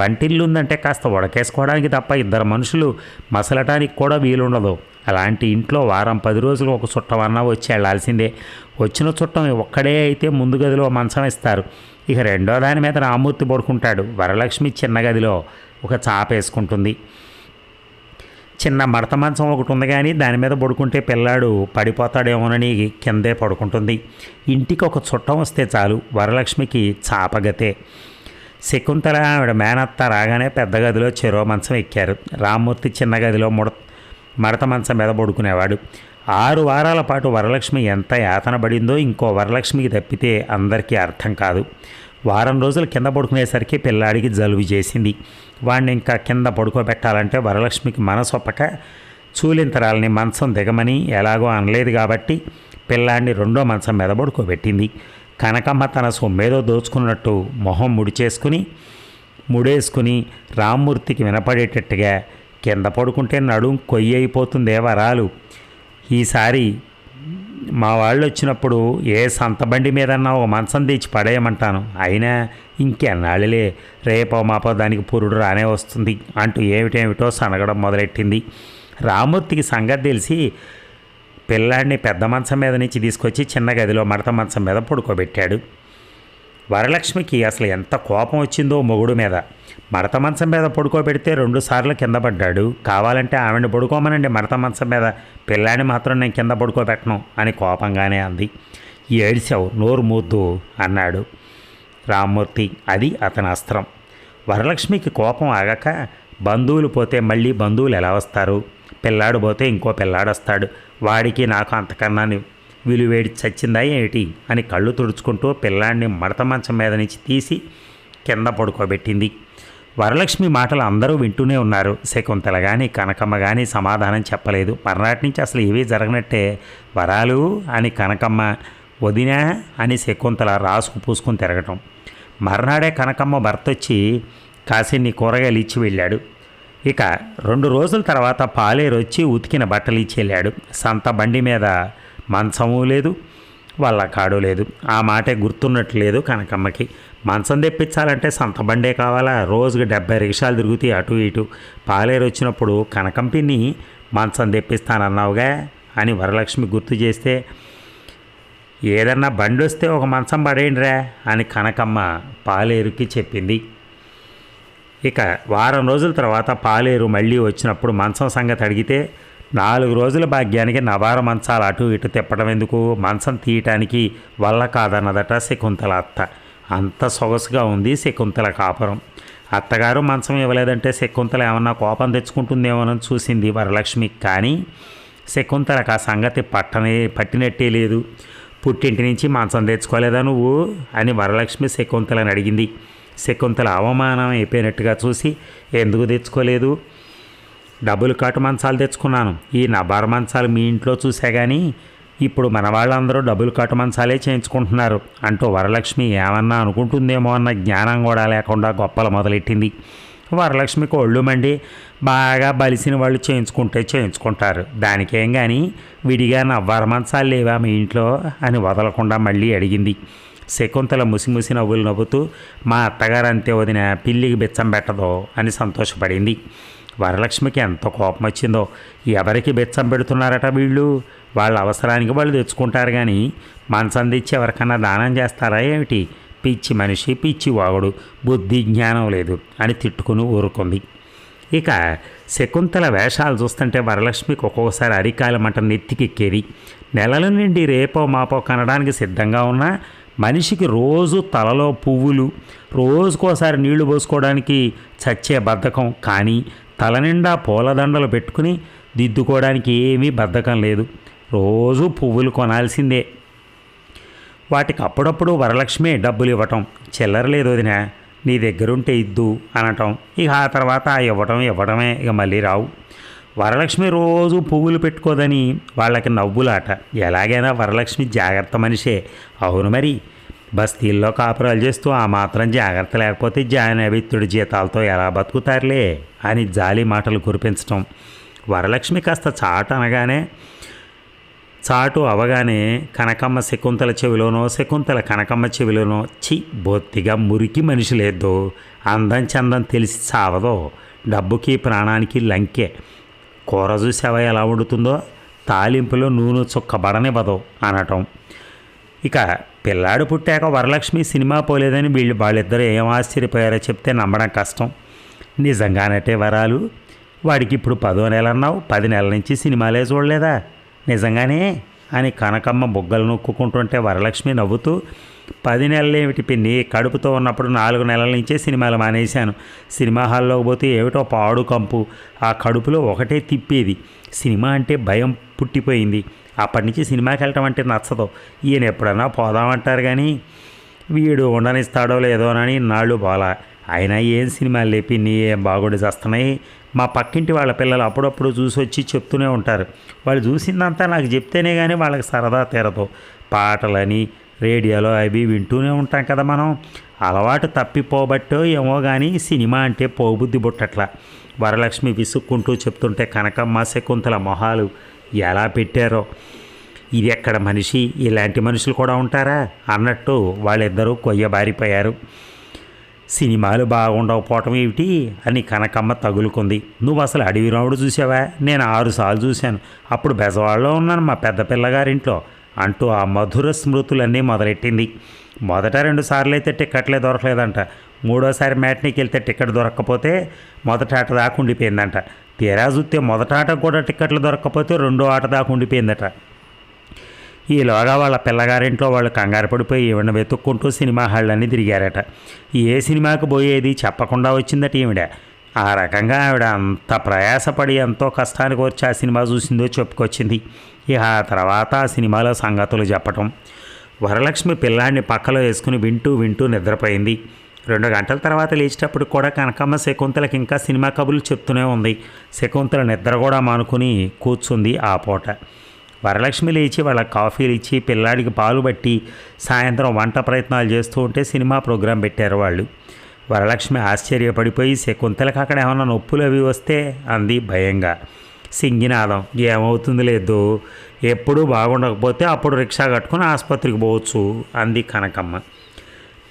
వంటిల్లు ఉందంటే కాస్త ఉడకేసుకోవడానికి తప్ప 2 మనుషులు మసలటానికి కూడా వీలుండదు. అలాంటి ఇంట్లో వారం 10 రోజులు ఒక చుట్టమన్నా వచ్చి వెళ్ళాల్సిందే. వచ్చిన చుట్టం ఒక్కడే అయితే ముందు గదిలో మంచం ఇస్తారు. ఇక రెండో దాని మీద రామ్మూర్తి పడుకుంటాడు. వరలక్ష్మి చిన్న గదిలో ఒక చాప వేసుకుంటుంది. చిన్న మడత మంచం ఒకటి ఉంది, కానీ దాని మీద పడుకుంటే పిల్లాడు పడిపోతాడేమోనని కిందే పడుకుంటుంది. ఇంటికి ఒక చుట్టం వస్తే చాలు వరలక్ష్మికి చాపగతే. శకుంతల ఆవిడ మేనత్త రాగానే పెద్ద గదిలో చెరో మంచం ఎక్కారు. రామ్మూర్తి చిన్న గదిలో మడత మంచం మీద పడుకునేవాడు. 6 వారాల పాటు వరలక్ష్మి ఎంత యాతన పడిందో ఇంకో వరలక్ష్మికి తప్పితే అందరికీ అర్థం కాదు. వారం రోజులు కింద పడుకునేసరికి పిల్లాడికి జలుబు చేసింది. వాడిని ఇంకా కింద పడుకోబెట్టాలంటే వరలక్ష్మికి మనసొప్పక చూలింతరాలని మంచం దిగమని ఎలాగో అనలేదు కాబట్టి పిల్లాడిని రెండో మంచం మీద పడుకోబెట్టింది. కనకమ్మ తన సొమ్మేదో దోచుకున్నట్టు మొహం ముడేసుకుని రామ్మూర్తికి వినపడేటట్టుగా కింద పడుకుంటే నడుం కొయ్యి అయిపోతుందే వరాలు. ఈసారి మా వాళ్ళు వచ్చినప్పుడు ఏ సంతబండి మీదన్నా ఓ మంచం తెచ్చి పడేయమంటాను. అయినా ఇంకెన్నాళ్ళులే, రేపో మాపో దానికి పురుడు రానే వస్తుంది అంటూ ఏమిటేమిటో సనగడం మొదలెట్టింది. రామ్మూర్తికి సంగతి తెలిసి పిల్లాడిని పెద్ద మంచం మీద నుంచి తీసుకొచ్చి చిన్న గదిలో మడత మంచం మీద పడుకోబెట్టాడు. వరలక్ష్మికి అసలు ఎంత కోపం వచ్చిందో మొగుడు మీద. మడత మంచం మీద పడుకోబెడితే 2 సార్లు కింద పడ్డాడు. కావాలంటే ఆవిడని పడుకోమనండి మడత మంచం మీద, పిల్లాడిని మాత్రం నేను కింద పడుకోబెట్టను అని కోపంగానే అంది. ఏడ్చావు, నోరు మూద్దు అన్నాడు రామ్మూర్తి. అది అతని అస్త్రం. వరలక్ష్మికి కోపం ఆగక బంధువులు పోతే మళ్ళీ బంధువులు ఎలా వస్తారు, పిల్లాడు పోతే ఇంకో పిల్లాడు వస్తాడు, వాడికి నాకు అంతకన్నా విలువేడి చచ్చిందా ఏమిటి అని కళ్ళు తుడుచుకుంటూ పిల్లాడిని మడత మంచం మీద నుంచి తీసి కింద పడుకోబెట్టింది. వరలక్ష్మి మాటలు అందరూ వింటూనే ఉన్నారు. శకుంతల కానీ కనకమ్మ కానీ సమాధానం చెప్పలేదు. మర్నాటి నుంచి అసలు ఏవీ జరగనట్టే. వరాలు అని కనకమ్మ, వదినా అని శకుంతల రాసుకు పూసుకుని తిరగటం. మర్నాడే కనకమ్మ భర్త వచ్చి కాసిన్ని కూరగాయలు ఇచ్చి వెళ్ళాడు. ఇక 2 రోజుల తర్వాత పాలేరు వచ్చి ఉతికిన బట్టలు ఇచ్చి వెళ్ళాడు. సంత బండి మీద మంచము లేదు, వాళ్ళ కాడు లేదు. ఆ మాటే గుర్తున్నట్లు లేదు కనకమ్మకి. మంచం తెప్పించాలంటే సంత బండే కావాలా? రోజుకి 70 రిక్షాలు తిరుగుతాయి అటు ఇటు. పాలేరు వచ్చినప్పుడు కనకం పిన్ని మంచం తెప్పిస్తానన్నావుగా అని వరలక్ష్మి గుర్తు చేస్తే, ఏదన్నా బండి వస్తే ఒక మంచం పడేయండిరా అని కనకమ్మ పాలేరుకి చెప్పింది. ఇక వారం రోజుల తర్వాత పాలేరు మళ్ళీ వచ్చినప్పుడు మంచం సంగతి అడిగితే, 4 రోజుల భాగ్యానికి నవార మంచాలు అటు ఇటు తిప్పడం ఎందుకు, మంచం తీయటానికి వల్ల కాదన్నదట శకుంతల అత్త. అంత సొగసుగా ఉంది శకుంతల కాపురం. అత్తగారు మంచం ఇవ్వలేదంటే శకుంతల ఏమన్నా కోపం తెచ్చుకుంటుందేమోనని చూసింది వరలక్ష్మి. కానీ శకుంతలకు ఆ సంగతి పట్టినట్టే లేదు. పుట్టింటి నుంచి మంచం తెచ్చుకోలేదా నువ్వు అని వరలక్ష్మి శకుంతలని అడిగింది. శకుంతల అవమానం అయిపోయినట్టుగా చూసి, ఎందుకు తెచ్చుకోలేదు, డబ్బులు కాటు మంచాలు తెచ్చుకున్నాను. ఈ నబార్ మంచాలు మీ ఇంట్లో చూసా కానీ ఇప్పుడు మన వాళ్ళందరూ డబ్బులు కాటు మంచాలే చేయించుకుంటున్నారు అంటూ వరలక్ష్మి ఏమన్నా అనుకుంటుందేమో అన్న జ్ఞానం కూడా లేకుండా గొప్పలు మొదలెట్టింది. వరలక్ష్మికి ఒళ్ళు మండి, బాగా బలిసిన వాళ్ళు చేయించుకుంటారు, దానికేం కానీ విడిగా నవ్వార మంచాలు లేవా మీ ఇంట్లో అని వదలకుండా మళ్ళీ అడిగింది. శకుంతల ముసిముసి నవ్వులు నవ్వుతూ, మా అత్తగారు అంతే వదిన, పిల్లికి బెచ్చం పెట్టదో అని సంతోషపడింది. వరలక్ష్మికి ఎంత కోపం వచ్చిందో. ఎవరికి బెచ్చం పెడుతున్నారట వీళ్ళు? వాళ్ళ అవసరానికి వాళ్ళు తెచ్చుకుంటారు కానీ మంచం తెచ్చి ఎవరికన్నా దానం చేస్తారా ఏమిటి? పిచ్చి మనిషి, పిచ్చి వాగుడు, బుద్ధి జ్ఞానం లేదు అని తిట్టుకుని ఊరుకుంది. ఇక శకుంతల వేషాలు చూస్తుంటే వరలక్ష్మికి ఒక్కొక్కసారి అరికాల మంట నెత్తికెక్కేది. నెలల నుండి రేపో మాపో కనడానికి సిద్ధంగా ఉన్న మనిషికి రోజు తలలో పువ్వులు, రోజుకోసారి నీళ్లు పోసుకోవడానికి చచ్చే బద్ధకం, కానీ తల నిండా పూలదండలు పెట్టుకుని దిద్దుకోవడానికి ఏమీ బద్ధకం లేదు. రోజు పువ్వులు కొనాల్సిందే. వాటికి అప్పుడప్పుడు వరలక్ష్మి డబ్బులు ఇవ్వటం. చిల్లర లేదు వదినా, నీ దగ్గరుంటే ఇద్దు అనటం. ఇక ఆ తర్వాత ఇవ్వడమే, ఇక మళ్ళీ రావు. వరలక్ష్మి రోజు పువ్వులు పెట్టుకోదని వాళ్ళకి నవ్వులాట. ఎలాగైనా వరలక్ష్మి జాగ్రత్త మనిషే. అవును మరి, బస్తీల్లో కాపురాలు చేస్తూ ఆ మాత్రం జాగ్రత్త లేకపోతే జానవిత్తుడి జీతాలతో ఎలా బతుకుతారులే అని జాలి మాటలు కురిపించటం. వరలక్ష్మి కాస్త చాటు అవగానే కనకమ్మ శకుంతల చెవిలోనో, శకుంతల కనకమ్మ చెవిలోనో, బొత్తిగా మురికి మనిషి లేదో, అందం చందం తెలిసి చావదో, డబ్బుకి ప్రాణానికి లంకే, కూర చూసావా ఎలా వండుతుందో, తాలింపులో నూనె చుక్క బడనివ్వదు అనటం. ఇక పిల్లాడు పుట్టాక వరలక్ష్మి సినిమా పోలేదని వాళ్ళిద్దరూ ఏం ఆశ్చర్యపోయారో చెప్తే నమ్మడం కష్టం. నిజంగానటే వరాలు, వాడికి ఇప్పుడు 10వ నెల అన్నావు, 10 నెలల నుంచి సినిమాలే చూడలేదా? నిజంగానే అని కనకమ్మ బుగ్గలు నొక్కుంటుంటే వరలక్ష్మి నవ్వుతూ, 10 నెలలేమిటి పిన్ని, కడుపుతో ఉన్నప్పుడు 4 నెలల నుంచే సినిమాలు మానేశాను. సినిమా హాల్లోకి పోతే ఏమిటో పాడు కంపు, ఆ కడుపులో ఒకటే తిప్పేది. సినిమా అంటే భయం పుట్టిపోయింది. అప్పటి నుంచి సినిమాకి వెళ్ళటం అంటే నచ్చదు. ఈయన ఎప్పుడన్నా పోదామంటారు కానీ వీడు ఉండనిస్తాడో లేదోనని నాళ్ళు పోలా. అయినా ఏం సినిమాలు లేపి నీ ఏం బాగుండి చేస్తున్నాయి. మా పక్కింటి వాళ్ళ పిల్లలు అప్పుడప్పుడు చూసి వచ్చి చెప్తూనే ఉంటారు. వాళ్ళు చూసిందంతా నాకు చెప్తేనే కానీ వాళ్ళకి సరదా తీరదు. పాటలని రేడియోలో అవి వింటూనే ఉంటాం కదా మనం. అలవాటు తప్పిపోబట్టో ఏమో కానీ సినిమా అంటే పోబుద్ధి బుట్టట్లా. వరలక్ష్మి విసుక్కుంటూ చెప్తుంటే కనకమ్మ శకుంతల మొహాలు ఎలా పెట్టారో. ఇది ఎక్కడ మనిషి, ఇలాంటి మనుషులు కూడా ఉంటారా అన్నట్టు వాళ్ళిద్దరూ కొయ్యబారిపోయారు. సినిమాలు బాగుండకపోవటం ఏమిటి అని కనకమ్మ తగులుకుంది. నువ్వు అసలు అడవి రాముడు చూసావా? నేను 6 సార్లు చూశాను. అప్పుడు బెజవాడలో ఉన్నాను మా పెద్ద పిల్లగారింట్లో అంటూ ఆ మధుర స్మృతులన్నీ మొదలెట్టింది. మొదట 2 సార్లు అయితే టిక్కెట్లే దొరకలేదంట. 3వసారి మ్యాట్నీకి వెళ్తే టికెట్ దొరక్కపోతే మొదట ఆట దాకా ఉండిపోయిందంట. తీరా చూస్తే మొదట ఆటకు కూడా టిక్కెట్లు దొరక్కపోతే 2వ ఆట దాకా ఉండిపోయిందట. ఈలోగా వాళ్ళ పిల్లగారింట్లో వాళ్ళు కంగారు పడిపోయి ఈవిడ వెతుక్కుంటూ సినిమా హాళ్ళన్నీ తిరిగారట. ఏ సినిమాకు పోయేది చెప్పకుండా వచ్చిందట ఈవిడ. ఆ రకంగా ఆవిడ అంత ప్రయాసపడి ఎంతో కష్టానికి వచ్చి ఆ సినిమా చూసిందో చెప్పుకొచ్చింది. ఇక ఆ తర్వాత ఆ సినిమాలో సంగతులు చెప్పటం. వరలక్ష్మి పిల్లాడిని పక్కలో వేసుకుని వింటూ వింటూ నిద్రపోయింది. 2 గంటల తర్వాత లేచేటప్పుడు కూడా కనకమ్మ శకుంతలకి ఇంకా సినిమా కబుర్లు చెప్తూనే ఉంది. శకుంతల నిద్ర కూడా మానుకుని కూర్చుంది ఆ పూట. వరలక్ష్మి లేచి వాళ్ళకి కాఫీలు ఇచ్చి పిల్లాడికి పాలు పట్టి సాయంత్రం వంట ప్రయత్నాలు చేస్తూ ఉంటే సినిమా ప్రోగ్రాం పెట్టారు వాళ్ళు. వరలక్ష్మి ఆశ్చర్యపడిపోయి శకుంతలకి అక్కడ ఏమన్నా నొప్పులు అవి వస్తే అంది భయంగా. సింగినాదం, ఏమవుతుంది లేదు, ఎప్పుడూ బాగుండకపోతే అప్పుడు రిక్షా కట్టుకుని ఆసుపత్రికి పోవచ్చు అంది కనకమ్మ.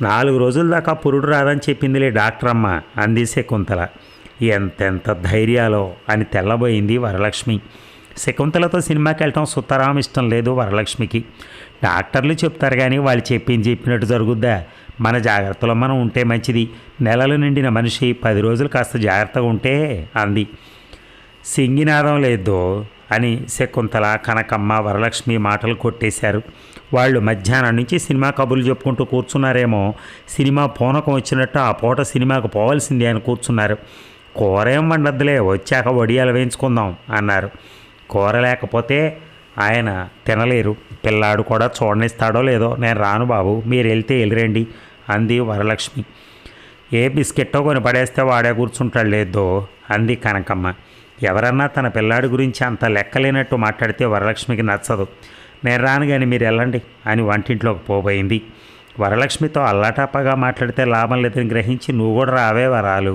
4 రోజుల దాకా పురుడు రాదని చెప్పిందిలే డాక్టర్ అమ్మ అంది శకుంతల. ఎంతెంత ధైర్యాలో అని తెల్లబోయింది వరలక్ష్మి. శకుంతలతో సినిమాకి వెళ్ళటం సుతరాం ఇష్టం లేదు వరలక్ష్మికి. డాక్టర్లు చెప్తారు కానీ వాళ్ళు చెప్పినట్టు జరుగుద్దా? మన జాగ్రత్తలో మనం ఉంటే మంచిది. నెలలు నిండిన మనిషి 10 రోజులు కాస్త జాగ్రత్తగా ఉంటే అంది. సింగినాదం లేదు అని శకుంతల కనకమ్మ వరలక్ష్మి మాటలు కొట్టేశారు. వాళ్ళు మధ్యాహ్నం నుంచి సినిమా కబుర్లు చెప్పుకుంటూ కూర్చున్నారేమో. సినిమా పూనకం వచ్చినట్టు ఆ పూట సినిమాకు పోవాల్సిందే అని కూర్చున్నారు. కూర ఏం వండద్దులే, వచ్చాక వడియాలు వేయించుకుందాం అన్నారు. కూర లేకపోతే ఆయన తినలేరు. పిల్లాడు కూడా చూడనిస్తాడో లేదో. నేను రాను బాబు, మీరు వెళ్తే వెళ్ళిరండి అంది వరలక్ష్మి. ఏ బిస్కెట్టో కొని పడేస్తే వాడే కూర్చుంటాడు లేదో అంది కనకమ్మ. ఎవరన్నా తన పిల్లాడి గురించి అంత లెక్కలేనట్టు మాట్లాడితే వరలక్ష్మికి నచ్చదు. నేను రాను కానీ మీరు వెళ్ళండి అని వంటింట్లోకి పోబోయింది. వరలక్ష్మితో అల్లాటప్పగా మాట్లాడితే లాభం లేదని గ్రహించి నువ్వు కూడా రావే వరాలు,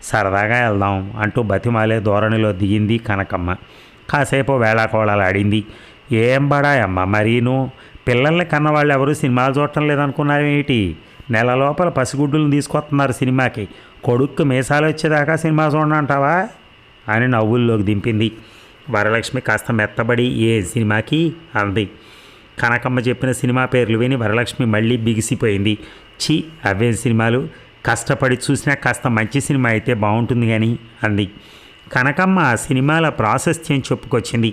సరదాగా వెళ్దాం అంటూ బతిమాలే ధోరణిలో దిగింది కనకమ్మ. కాసేపు వేళాకోళాలు ఆడింది. ఏం బడాయమ్మ మరీను, పిల్లల్ని కన్నవాళ్ళు ఎవరు సినిమాలు చూడటం లేదనుకున్నారేమిటి? నెల లోపల పసిగుడ్డులను తీసుకొస్తున్నారు సినిమాకి. కొడుక్కు మీసాలు వచ్చేదాకా సినిమా చూడంటావా అని నవ్వుల్లోకి దింపింది. వరలక్ష్మి కాస్త మెత్తబడి ఏ సినిమాకి అంది. కనకమ్మ చెప్పిన సినిమా పేర్లు విని వరలక్ష్మి మళ్ళీ బిగిసిపోయింది. ఛీ, అవే సినిమాలు, కష్టపడి చూసినా కాస్త మంచి సినిమా అయితే బాగుంటుంది కానీ అంది. కనకమ్మ ఆ సినిమాల ప్రాశస్త్యం చెప్పుకొచ్చింది.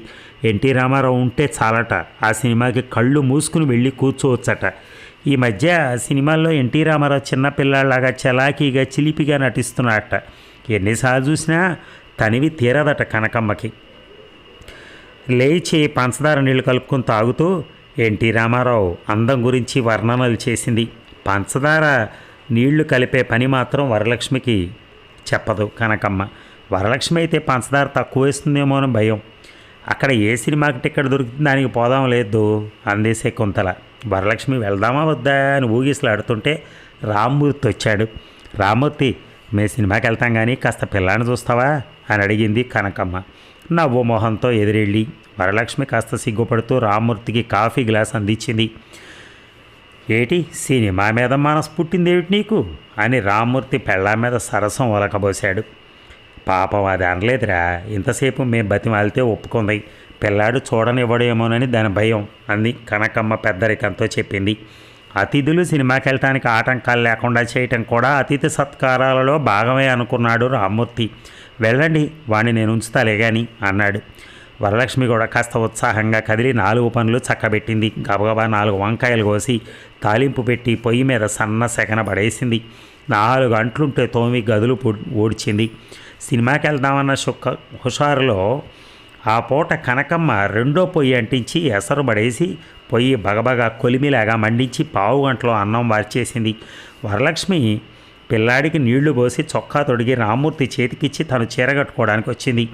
ఎన్టీ రామారావు ఉంటే చాలట, ఆ సినిమాకి కళ్ళు మూసుకుని వెళ్ళి కూర్చోవచ్చట. ఈ మధ్య సినిమాల్లో ఎన్టీ రామారావు చిన్నపిల్లాళ్ళలాగా చలాకీగా చిలిపిగా నటిస్తున్నాడట. ఎన్నిసార్లు చూసినా తనివి తీరదట కనకమ్మకి. లేచి పంచదార నీళ్లు కలుపుకొని తాగుతూ ఎన్టీ రామారావు అందం గురించి వర్ణనలు చేసింది. పంచదార నీళ్లు కలిపే పని మాత్రం వరలక్ష్మికి చెప్పదు కనకమ్మ. వరలక్ష్మి అయితే పంచదార తక్కువ వేస్తుందేమో అని భయం. అక్కడ ఏ సినిమాకి టికెట్ దొరుకుతుంది, దానికి పోదాం లేదు అంది శకుంతల. వరలక్ష్మి వెళ్దామా వద్దా అని ఊగిసలాడుతుంటే రామ్మూర్తి వచ్చాడు. రామ్మూర్తి, మేము సినిమాకి వెళ్తాం కానీ కాస్త పిల్లాన్ని చూస్తావా అని అడిగింది కనకమ్మ. నవ్వు మొహంతో ఎదురెళ్ళి వరలక్ష్మి కాస్త సిగ్గుపడుతూ రామ్మూర్తికి కాఫీ గ్లాస్ అందించింది. ఏటి సినిమా మీద మనసు పుట్టిందేమిటి నీకు అని రామ్మూర్తి పెళ్ళా మీద సరసం ఒలకబోశాడు. పాపం అది అనలేదురా, ఇంతసేపు మేము బతిమాలితే ఒప్పుకుంది. పిల్లాడు చూడనివ్వడేమోనని దాని భయం అంది కనకమ్మ పెద్దరికంతో చెప్పింది. అతిథులు సినిమాకి వెళ్ళటానికి ఆటంకాలు లేకుండా చేయటం కూడా అతిథి సత్కారాలలో భాగమే అనుకున్నాడు రామ్మూర్తి. వెళ్ళండి, వాణ్ణి నేను ఉంచుతాలే కానీ అన్నాడు. వరలక్ష్మి కూడా కాస్త ఉత్సాహంగా కదిలి 4 పనులు చక్కబెట్టింది. గబగబా 4 వంకాయలు కోసి తాలింపు పెట్టి పొయ్యి మీద సన్న సెకన పడేసింది. 4 గంటలుంటే తోమి గదులు ఊడ్చింది. సినిమాకి వెళ్దామన్న హుషారులో ఆ పూట కనకమ్మ రెండో పొయ్యి అంటించి ఎసరు పడేసి పొయ్యి బగబగా కొలిమిలాగా మండించి 15 గంటలో అన్నం వార్చేసింది. వరలక్ష్మి పిల్లాడికి నీళ్లు పోసి చొక్కా తొడిగి రామ్మూర్తి చేతికిచ్చి తను చీర కట్టుకోవడానికి వచ్చింది.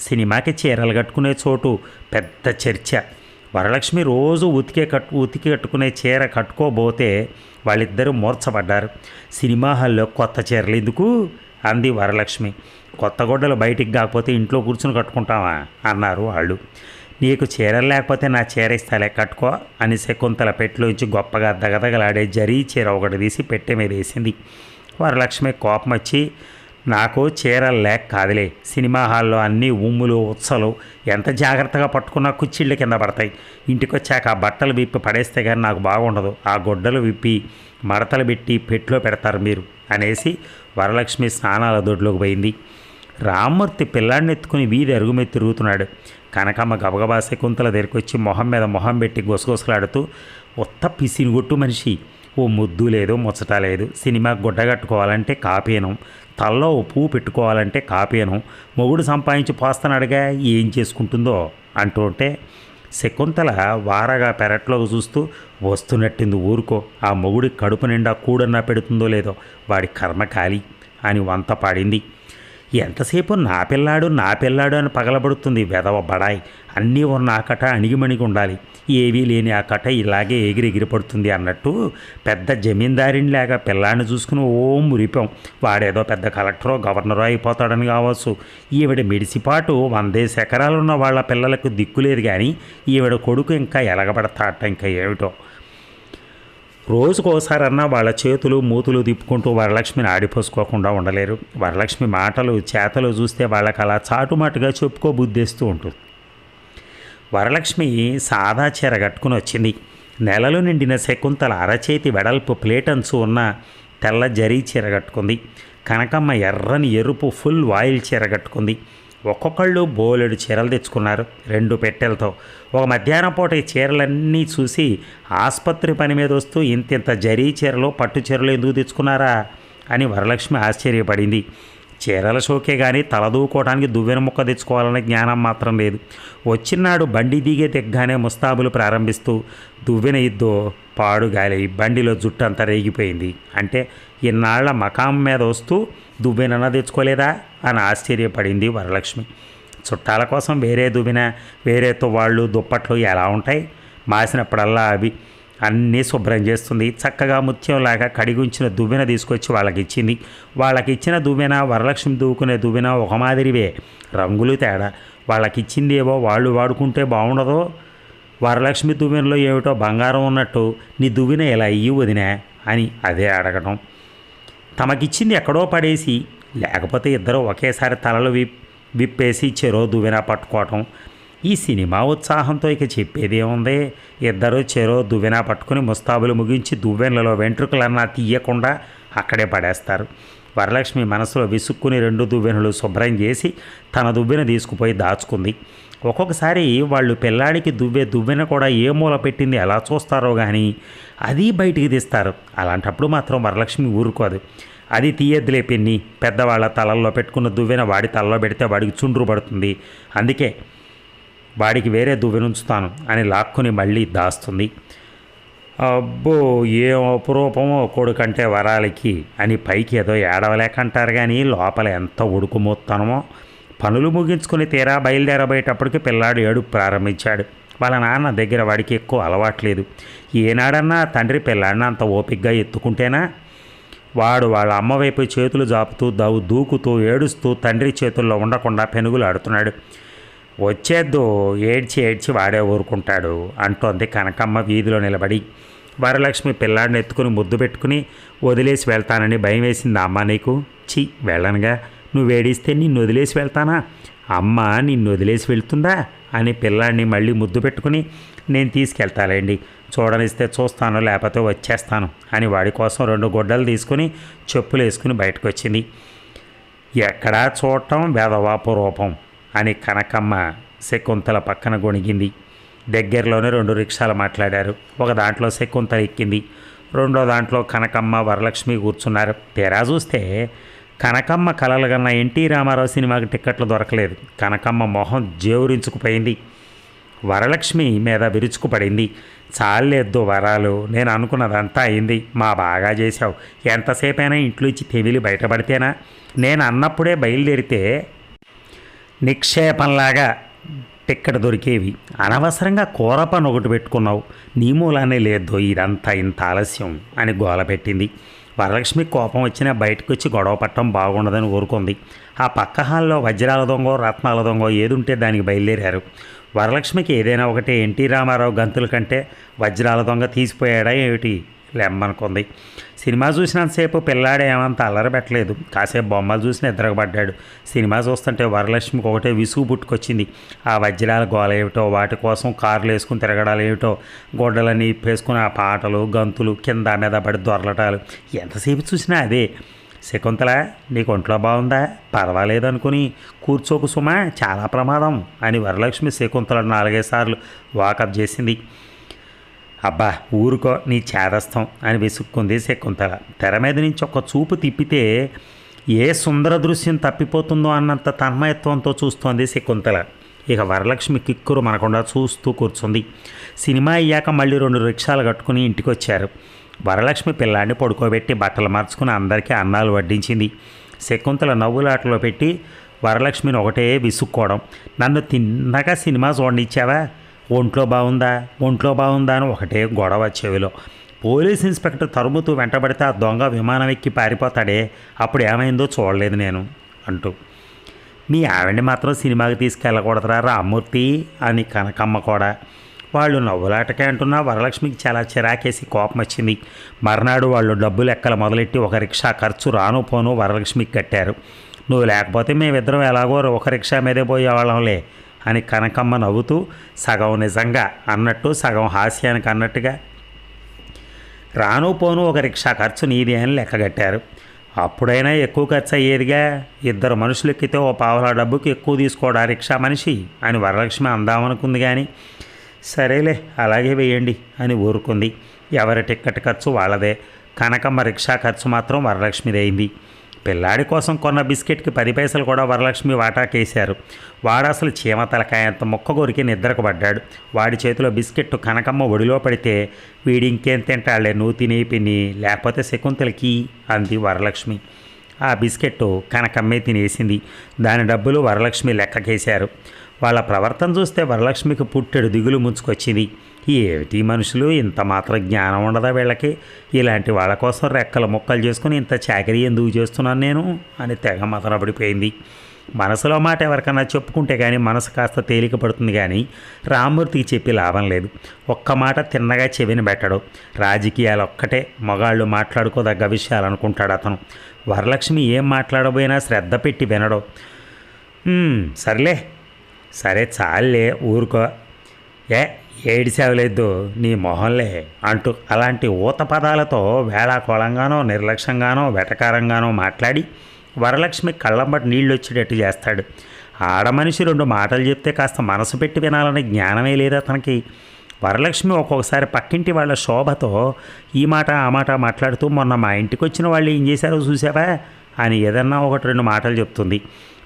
సినిమాకి చీరలు కట్టుకునే చోటు పెద్ద చర్చ. వరలక్ష్మి రోజు ఉతికి కట్టుకునే చీర కట్టుకోబోతే వాళ్ళిద్దరూ మూర్చబడ్డారు. సినిమా హాల్లో కొత్త చీరలు ఎందుకు అంది వరలక్ష్మి. కొత్త గుడ్డలు బయటికి కాకపోతే ఇంట్లో కూర్చుని కట్టుకుంటావా అన్నారు వాళ్ళు. నీకు చీరలు లేకపోతే నా చీర ఇస్తాలే కట్టుకో అని శకుంతల పెట్టెలోంచి గొప్పగా దగదగలాడే జరీ చీర ఒకటి తీసి పెట్టె మీద వేసింది. వరలక్ష్మి కోపం వచ్చి, నాకు చీరలు లేక కాదులే, సినిమా హాల్లో అన్నీ ఉమ్ములు ఉత్సలు ఎంత జాగ్రత్తగా పట్టుకున్నా కుచ్చిళ్ళ కింద పడతాయి. ఇంటికి వచ్చాక ఆ బట్టలు విప్పి పడేస్తే కానీ నాకు బాగుండదు. ఆ గుడ్డలు విప్పి మడతలు పెట్టి పెట్టులో పెడతారు మీరు అనేసి వరలక్ష్మి స్నానాల దొడ్లోకి పోయింది. రామ్మూర్తి పిల్లాడిని ఎత్తుకుని వీధి అరుగుమే తిరుగుతున్నాడు. కనకమ్మ గబగబా శకుంతల దగ్గరికి వచ్చి మొహం మీద మొహం పెట్టి గుసగుసలాడుతూ, ఉత్త పిసినిగొట్టు మనిషి, ఓ ముద్దు లేదు ముచ్చట లేదు, సినిమాకి గుడ్డ కట్టుకోవాలంటే కాపీనం, తల్లో ఓ పువ్వు పెట్టుకోవాలంటే కాపీనం, మొగుడు సంపాదించి పోస్తానడుగా ఏం చేసుకుంటుందో అంటుంటే శకుంతల వారగా పెరట్లోకి చూస్తూ, వస్తున్నట్టింది ఊరుకో, ఆ మొగుడి కడుపు నిండా కూడన్నా పెడుతుందో లేదో వాడి కర్మ ఖాళీ అని వంత పాడింది. ఎంతసేపు నా పిల్లాడు అని పగలబడుతుంది వెధవ బడాయి. అన్నీ ఉన్న ఆ కట అణిగిమణిగి ఉండాలి, ఏవీ లేని ఆ కట ఇలాగే ఎగిరి పడుతుంది అన్నట్టు పెద్ద జమీందారినిలాగా పిల్లాడిని చూసుకుని ఓ మురిపాం. వాడేదో పెద్ద కలెక్టరో గవర్నరో అయిపోతాడని కావచ్చు. ఈవిడ మిడిసిపాటు 100 ఎకరాలున్న వాళ్ళ పిల్లలకు దిక్కులేదు కానీ ఈవిడ కొడుకు ఇంకా ఎలగబడతాట. ఇంకా ఏమిటో రోజుకోసారన్నా వాళ్ళ చేతులు మూతులు తిప్పుకుంటూ వరలక్ష్మిని ఆడిపోసుకోకుండా ఉండలేరు. వరలక్ష్మి మాటలు చేతలు చూస్తే వాళ్ళకి అలా చాటుమాటుగా చెప్పుకోబుద్దేస్తూ ఉంటుంది. వరలక్ష్మి సాదా చీర కట్టుకుని వచ్చింది. నెలలు నిండిన శకుంతల అరచేతి వెడల్పు ప్లేటన్సు ఉన్న తెల్ల జరీ చీర కట్టుకుంది. కనకమ్మ ఎర్రని ఎరుపు ఫుల్ వాయిల్ చీర కట్టుకుంది. ఒక్కొక్కళ్ళు బోలెడు చీరలు తెచ్చుకున్నారు 2 పెట్టెలతో. ఒక మధ్యాహ్నం పూట ఈ చీరలన్నీ చూసి ఆసుపత్రి పని మీద వస్తూ ఇంత జరీ చీరలు పట్టు చీరలు ఎందుకు తెచ్చుకున్నారా అని వరలక్ష్మి ఆశ్చర్యపడింది. చీరల షోకే కానీ తలదూకోవడానికి దువ్వెన ముక్క తెచ్చుకోవాలనే జ్ఞానం మాత్రం లేదు. వచ్చినాడు బండి దిగే దిగ్గానే ముస్తాబులు ప్రారంభిస్తూ, దువ్వెన ఇద్దో పాడుగాలి బండిలో జుట్టు అంతా రేగిపోయింది అంటే ఇన్నాళ్ల మకాం మీద వస్తూ దువ్వెనన్నా తెచ్చుకోలేదా అని ఆశ్చర్యపడింది వరలక్ష్మి. చుట్టాల కోసం వేరే దువ్వెన వేరే తువ్వాళ్ళు దుప్పట్లు ఎలా ఉంటాయి? మాసినప్పుడల్లా అవి అన్నీ శుభ్రం చేస్తుంది. చక్కగా ముత్యంలాగా కడిగుంచిన దువ్వెన తీసుకొచ్చి వాళ్ళకిచ్చింది. వాళ్ళకిచ్చిన దువ్వెన వరలక్ష్మి దూకునే దువ్వెన ఒక మాదిరివే, రంగులు తేడా. వాళ్ళకిచ్చిందేవో వాళ్ళు వాడుకుంటే బాగుండదో. వరలక్ష్మి దువ్వెనలో ఏమిటో బంగారం ఉన్నట్టు నీ దువ్వెన ఇలా ఇయ్యి వదినా అని అదే అడగటం. తమకిచ్చింది ఎక్కడో పడేసి లేకపోతే ఇద్దరు ఒకేసారి తలలు విప్పేసి చెరో దువ్వెన పట్టుకోవటం. ఈ సినిమా ఉత్సాహంతో ఇక చెప్పేదేముంది? ఇద్దరు చెరో దువ్వెన పట్టుకుని ముస్తాబులు ముగించి దువ్వెనలలో వెంట్రుకలన్నా తీయకుండా అక్కడే పడేస్తారు. వరలక్ష్మి మనసులో విసుక్కుని 2 దువ్వెనలు శుభ్రం చేసి తన దువ్వెన తీసుకుపోయి దాచుకుంది. ఒక్కొక్కసారి వాళ్ళు పిల్లాడికి దువ్వెన కూడా ఏ మూల పెట్టింది ఎలా చూస్తారో కానీ అది బయటికి తీస్తారు. అలాంటప్పుడు మాత్రం వరలక్ష్మి ఊరుకోదు. అది తీయద్దులే పిన్ని, పెద్దవాళ్ళ తలల్లో పెట్టుకున్న దువ్వెన వాడి తలలో పెడితే వాడికి చుండ్రు పడుతుంది, అందుకే వాడికి వేరే దువ్వెన ఉంచుతాను అని లాక్కుని మళ్ళీ దాస్తుంది. అబ్బో ఏం అపురూపమో కొడుకంటే వరాలకి అని పైకి ఏదో ఏడవలేకంటారు కానీ లోపల ఎంత ఉడుకుమోత్తనమో. పనులు ముగించుకుని తీరా బయలుదేరబోయేటప్పటికి పిల్లాడు ఏడుపు ప్రారంభించాడు. వాళ్ళ నాన్న దగ్గర వాడికి ఎక్కువ అలవాట్లేదు. ఏనాడన్నా తండ్రి పిల్లాడిని అంత ఓపికగా ఎత్తుకుంటేనా? వాడు వాళ్ళ అమ్మ వైపు చేతులు జాపుతూ దూకుతూ ఏడుస్తూ తండ్రి చేతుల్లో ఉండకుండా పెనుగులు ఆడుతున్నాడు. వచ్చేద్దు, ఏడ్చి వాడే ఊరుకుంటాడు అంటోంది కనకమ్మ వీధిలో నిలబడి. వరలక్ష్మి పిల్లాడిని ఎత్తుకుని ముద్దు పెట్టుకుని వదిలేసి వెళ్తానని భయం వేసింది అమ్మ నీకు? చి వెళ్ళనుగా, నువ్వు ఏడిస్తే నిన్ను వదిలేసి వెళ్తానా? అమ్మ నిన్ను వదిలేసి వెళ్తుందా అని పిల్లాడిని మళ్ళీ ముద్దు పెట్టుకుని నేను తీసుకెళ్తాలేండి, చూడనిస్తే చూస్తాను లేకపోతే వచ్చేస్తాను అని వాడి కోసం 2 గుడ్డలు తీసుకుని చెప్పులు వేసుకుని బయటకు వచ్చింది. ఎక్కడా చూడటం వేదవాపు రూపం అని కనకమ్మ శకుంతల పక్కన గొణిగింది. దగ్గరలోనే 2 రిక్షాలు మాట్లాడారు. ఒక దాంట్లో శకుంతల ఎక్కింది, రెండో దాంట్లో కనకమ్మ వరలక్ష్మి కూర్చున్నారు. తెరా చూస్తే కనకమ్మ కలలు కన్నా ఎన్టీ రామారావు సినిమాకి టిక్కెట్లు దొరకలేదు. కనకమ్మ మొహం జేవురించుకుపోయింది, వరలక్ష్మి మీద విరుచుకుపడింది. చాలేద్దు వరాలు, నేను అనుకున్నదంతా అయింది, మా బాగా చేశావు, ఎంతసేపైనా ఇంట్లోంచి తెమిలి బయటపడితేనా, నేను అన్నప్పుడే బయలుదేరితే నిక్షేపంలాగా టిక్కెట్ దొరికేవి, అనవసరంగా కూర పని ఒకటి పెట్టుకున్నావు, నీ మూలానే లేదు ఇదంతా ఇంత ఆలస్యం అని గోల పెట్టింది. వరలక్ష్మి కోపం వచ్చినా బయటకు వచ్చి గొడవ పట్టడం బాగుండదని ఊరుకుంది. ఆ పక్క హాల్లో వజ్రాల దొంగో రత్నాల దొంగో ఏదుంటే దానికి బయలుదేరారు. వరలక్ష్మికి ఏదైనా ఒకటి ఎన్టీ రామారావు గంతుల కంటే వజ్రాల దొంగ తీసిపోయాడా ఏమిటి లెమ్మనుకుంది. సినిమా చూసినంతసేపు పిల్లాడే ఏమంత అల్లరబెట్టలేదు. కాసేపు బొమ్మలు చూసి నిద్రపడ్డాడు. సినిమా చూస్తుంటే వరలక్ష్మికి ఒకటే విసుగు పుట్టుకొచ్చింది. ఆ వజ్రాల గోల ఏమిటో, వాటి కోసం కార్లు వేసుకుని తిరగడాలు ఏమిటో, గొడ్డలన్నీ ఇప్పేసుకుని ఆ పాటలు గంతులు కింద మీద పడి దొరలటాలు, ఎంతసేపు చూసినా అదే. శకుంతల, నీకు ఒంట్లో బాగుందా? పర్వాలేదు అనుకుని కూర్చోకు సుమా, చాలా ప్రమాదం అని వరలక్ష్మి శకుంతల 4-5 సార్లు వాకప్ చేసింది. అబ్బా ఊరుకో, నీ చేదస్తం అని విసుక్కుంది శకుంతల. తెర మీద నుంచి ఒక చూపు తిప్పితే ఏ సుందర దృశ్యం తప్పిపోతుందో అన్నంత తన్మయత్వంతో చూస్తోంది శకుంతల. ఇక వరలక్ష్మి కిక్కురు మనకుండా చూస్తూ కూర్చుంది. సినిమా అయ్యాక మళ్ళీ 2 రిక్షాలు కట్టుకుని ఇంటికి వచ్చారు. వరలక్ష్మి పిల్లాన్ని పడుకోబెట్టి బట్టలు మార్చుకుని అందరికీ అన్నాలు వడ్డించింది. శకుంతల నవ్వులాటలో పెట్టి వరలక్ష్మిని ఒకటే విసుక్కోవడం, నన్ను తిన్నగా సినిమా చూడనిచ్చావా, ఒంట్లో బాగుందా అని ఒకటే గొడవ చెవిలో. పోలీస్ ఇన్స్పెక్టర్ తరుముతూ వెంటబడితే ఆ దొంగ విమానం ఎక్కి పారిపోతాడే, అప్పుడు ఏమైందో చూడలేదు నేను అంటూ. మీ ఆవిడ్ని మాత్రం సినిమాకి తీసుకెళ్ళకూడదురా రామ్మూర్తి అని కనకమ్మ కూడా. వాళ్ళు నవ్వులాటకే అంటున్నా వరలక్ష్మికి చాలా చిరాకేసి కోపం వచ్చింది. మర్నాడు వాళ్ళు డబ్బు లెక్కలు మొదలెట్టి ఒక రిక్షా ఖర్చు రాను పోను వరలక్ష్మికి కట్టారు. నువ్వు లేకపోతే మేమిద్దరం ఎలాగో ఒక రిక్షా మీదే పోయేవాళ్ళంలే అని కనకమ్మ నవ్వుతూ సగం నిజంగా అన్నట్టు సగం హాస్యానికి అన్నట్టుగా రాను పోను ఒక రిక్షా ఖర్చు నీది అని లెక్కగట్టారు. అప్పుడైనా ఎక్కువ ఖర్చు అయ్యేదిగా, 2 మనుషులు ఎక్కితే ఓ పావలా డబ్బుకి ఎక్కువ తీసుకోడా రిక్షా మనిషి అని వరలక్ష్మి అందామనుకుంది. కానీ సరేలే అలాగే వేయండి అని ఊరుకుంది. ఎవరి టిక్కెట్ ఖర్చు వాళ్ళదే. కనకమ్మ రిక్షా ఖర్చు మాత్రం వరలక్ష్మిదైంది. పిల్లాడి కోసం కొన్న బిస్కెట్కి 10 పైసలు కూడా వరలక్ష్మి వాటాకేశారు. వాడు అసలు చీమ తలకాయంత మొక్క కొరికి నిద్రకు పడ్డాడు. వాడి చేతిలో బిస్కెట్ కనకమ్మ ఒడిలో పడితే వీడి ఇంకేం తింటాళ్లే, నువ్వు తినే పిన్ని, లేకపోతే శకుంతలకి అంది వరలక్ష్మి. ఆ బిస్కెట్ కనకమ్మే తినేసింది. దాని డబ్బులు వరలక్ష్మి లెక్కకేశారు. వాళ్ళ ప్రవర్తన చూస్తే వరలక్ష్మికి పుట్టెడు దిగులు ముంచుకొచ్చింది. ఏమిటి మనుషులు, ఇంత మాత్రం జ్ఞానం ఉండదా వీళ్ళకి, ఇలాంటి వాళ్ళ కోసం రెక్కలు ముక్కలు చేసుకుని ఇంత చాకరీ ఎందుకు చేస్తున్నాను నేను అని తెగ మతనపడిపోయింది. మనసులో మాట ఎవరికన్నా చెప్పుకుంటే కానీ మనసు కాస్త తేలిక పడుతుంది. కానీ రామ్మూర్తికి చెప్పి లాభం లేదు. ఒక్క మాట తిన్నగా చెవిని పెట్టడు. రాజకీయాలు ఒక్కటే మగాళ్ళు మాట్లాడుకోదగ్గ విషయాలు అనుకుంటాడు అతను. వరలక్ష్మి ఏం మాట్లాడబోయినా శ్రద్ధ పెట్టి వినడు. సరే చాలే ఊరుకో, ఏడిసేవలేదు నీ మొహంలే అంటూ అలాంటి ఊత పదాలతో వేళాకోళంగానో నిర్లక్ష్యంగానో వెటకారంగానో మాట్లాడి వరలక్ష్మి కళ్ళంబటి నీళ్ళు వచ్చేటట్టు చేస్తాడు. ఆడమనిషి 2 మాటలు చెప్తే కాస్త మనసు పెట్టి వినాలనే జ్ఞానమే లేదు అతనికి. వరలక్ష్మి ఒక్కొక్కసారి పక్కింటి వాళ్ళ శోభతో ఈ మాట ఆ మాట మాట్లాడుతూ మొన్న మా ఇంటికి వచ్చిన వాళ్ళు ఏం చేశారో చూసావా అని ఏదన్నా 1-2 మాటలు చెప్తుంది.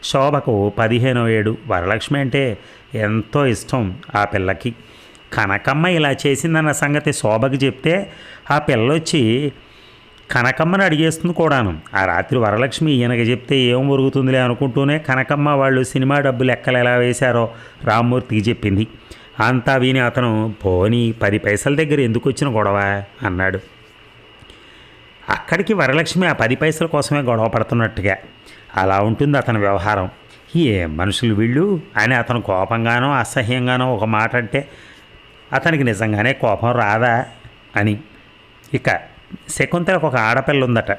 శోభకు 15వ ఏడు. వరలక్ష్మి అంటే ఎంతో ఇష్టం ఆ పిల్లకి. కనకమ్మ ఇలా చేసిందన్న సంగతి శోభకి చెప్తే ఆ పిల్లొచ్చి కనకమ్మని అడిగేస్తుంది కూడాను. ఆ రాత్రి వరలక్ష్మి ఈయనకి చెప్తే ఏం ఒరుగుతుందిలే అనుకుంటూనే కనకమ్మ వాళ్ళు సినిమా డబ్బులు లెక్కలు ఎలా వేశారో రామ్మూర్తికి చెప్పింది. అంతా విని అతను పోనీ 10 పైసల దగ్గర ఎందుకు వచ్చిన గొడవ అన్నాడు. అక్కడికి వరలక్ష్మి ఆ 10 పైసల కోసమే గొడవ పడుతున్నట్టుగా. అలా ఉంటుంది అతని వ్యవహారం. ఏం మనుషులు వీళ్ళు అని అతను కోపంగానో అసహ్యంగానో ఒక మాట అంటే అతనికి నిజంగానే కోపం రాదా అని. ఇక శకుంతలకు ఒక ఆడపిల్ల ఉందట.